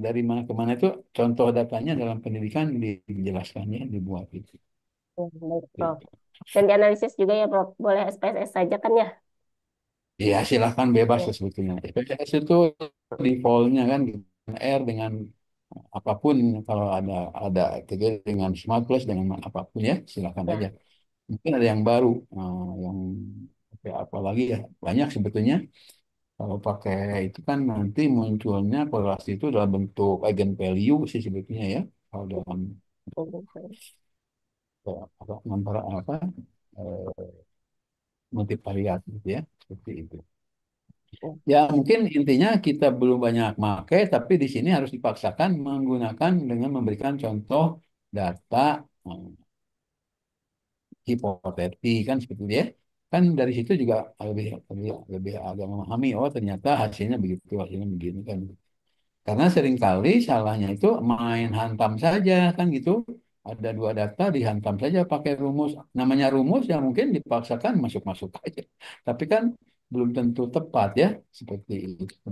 dari mana ke mana itu contoh datanya dalam pendidikan dijelaskannya dibuat itu. ya, baik, Prof. Dan dianalisis juga ya, Prof. Boleh SPSS saja kan ya? Iya silahkan bebas Ya, lah sebetulnya. TPS itu defaultnya kan dengan R dengan apapun kalau ada TG dengan Smart Plus dengan apapun ya silakan aja. ya. Mungkin ada yang baru yang apa lagi ya banyak sebetulnya. Kalau pakai itu kan nanti munculnya korelasi itu dalam bentuk eigenvalue sih sebetulnya ya. Kalau dalam apa, apa eh, multivariat gitu ya seperti itu. Ya mungkin intinya kita belum banyak pakai tapi di sini harus dipaksakan menggunakan dengan memberikan contoh data eh, hipotetik kan seperti itu ya. Kan dari situ juga lebih agak memahami oh ternyata hasilnya begini kan. Karena seringkali salahnya itu main hantam saja kan gitu. Ada dua data dihantam saja pakai rumus. Namanya rumus ya mungkin dipaksakan masuk-masuk aja. Tapi kan belum tentu tepat ya, seperti itu.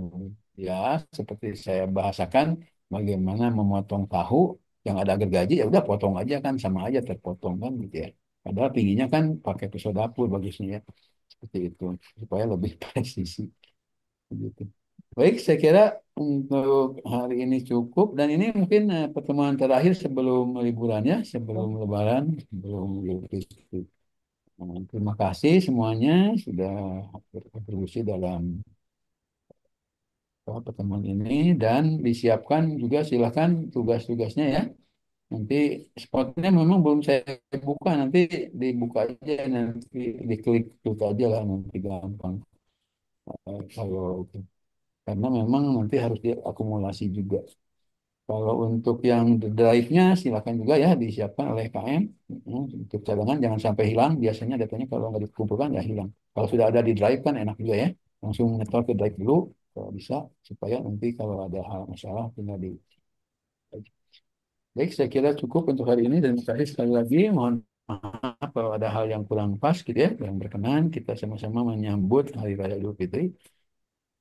Ya, seperti saya bahasakan, bagaimana memotong tahu yang ada gergaji, ya udah potong aja kan, sama aja terpotong kan gitu ya. Padahal tingginya kan pakai pisau dapur bagusnya ya, seperti itu, supaya lebih presisi. Begitu. Baik, saya kira untuk hari ini cukup, dan ini mungkin pertemuan terakhir sebelum liburan ya, sebelum Lebaran, sebelum Idul Fitri. Terima kasih semuanya sudah berkontribusi dalam pertemuan ini, dan disiapkan juga silakan tugas-tugasnya ya. Nanti spotnya memang belum saya buka, nanti dibuka aja, nanti diklik tutup aja lah, nanti gampang. Kalau itu, karena memang nanti harus diakumulasi juga. Kalau untuk yang drive-nya silakan juga ya disiapkan oleh KM. Untuk cadangan jangan sampai hilang. Biasanya datanya kalau nggak dikumpulkan ya hilang. Kalau sudah ada di drive kan enak juga ya. Langsung nyetor ke drive dulu kalau bisa, supaya nanti kalau ada hal masalah tinggal di. Baik, saya kira cukup untuk hari ini, dan terima kasih sekali lagi. Mohon maaf kalau ada hal yang kurang pas gitu ya, yang berkenan. Kita sama-sama menyambut Hari Raya Idul Fitri.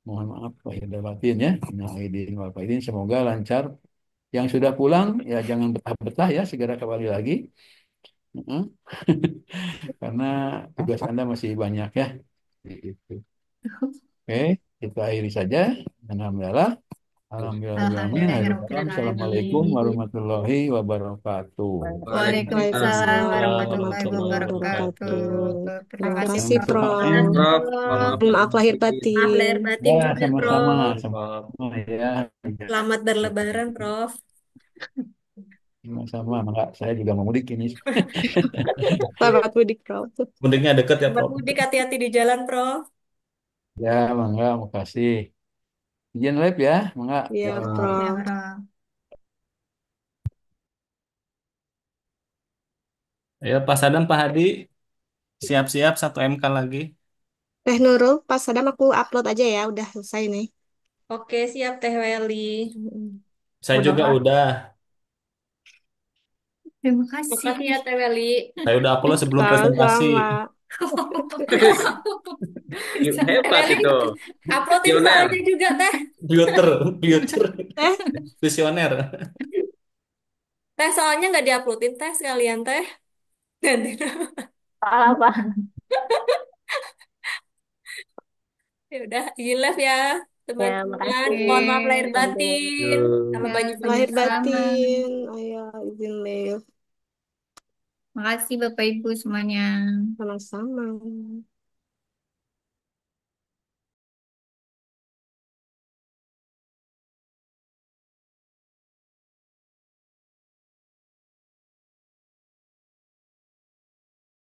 Mohon maaf lahir dan batin ya. Minal aidin wal faizin. Semoga lancar. Yang sudah pulang ya jangan betah-betah ya, segera kembali lagi. Heeh. Karena tugas Anda masih banyak ya. Gitu. Oke, kita akhiri saja. Alhamdulillah. Alhamdulillah. Assalamualaikum Alhamdulillahirobbilalamin. warahmatullahi wabarakatuh. Waalaikumsalam Waalaikumsalam warahmatullahi Waalaikumsalam warahmatullahi wabarakatuh. wabarakatuh. wabarakatuh. Terima Terima kasih, kasih, Untuk Prof. KM, Prof. Prof, mohon maaf lahir Maaf lahir batin. Maaf lahir batin. batin ya juga, sama-sama, Prof. Prof. sama-sama ya. Selamat berlebaran, Prof. Sama-sama, enggak, saya juga mau mudik ini. Selamat mudik, Prof. Mudiknya deket ya, Selamat Prof. mudik, hati-hati di jalan, Prof. Ya, mangga, makasih. Izin live ya, mangga. Iya, Ya. Ya, Prof. Prof. Ya, Pak Sadam, Pak Hadi, siap-siap 1 MK lagi. Teh Nurul, pas Sadam aku upload aja ya. Udah selesai nih. Oke, siap, Teh Weli. Mm-mm. Saya Udah, juga Pak. udah. Terima kasih. Makasih ya, Teh Weli. Saya udah upload sebelum presentasi. Sama-sama. Teh Hebat Weli, itu, uploadin pioner. filenya juga, Teh. Future, future, Teh, visioner. Teh, soalnya nggak diuploadin, Teh, sekalian, Teh. Ganti. Soal apa? Ya udah, izin live ya, Ya, teman-teman. makasih. Mohon maaf lahir Sampai batin. Kalau Yuk. Ya, banyak-banyak lahir salah. sama-sama. batin. Ayo, izin live. Makasih Bapak Ibu semuanya. Sama-sama.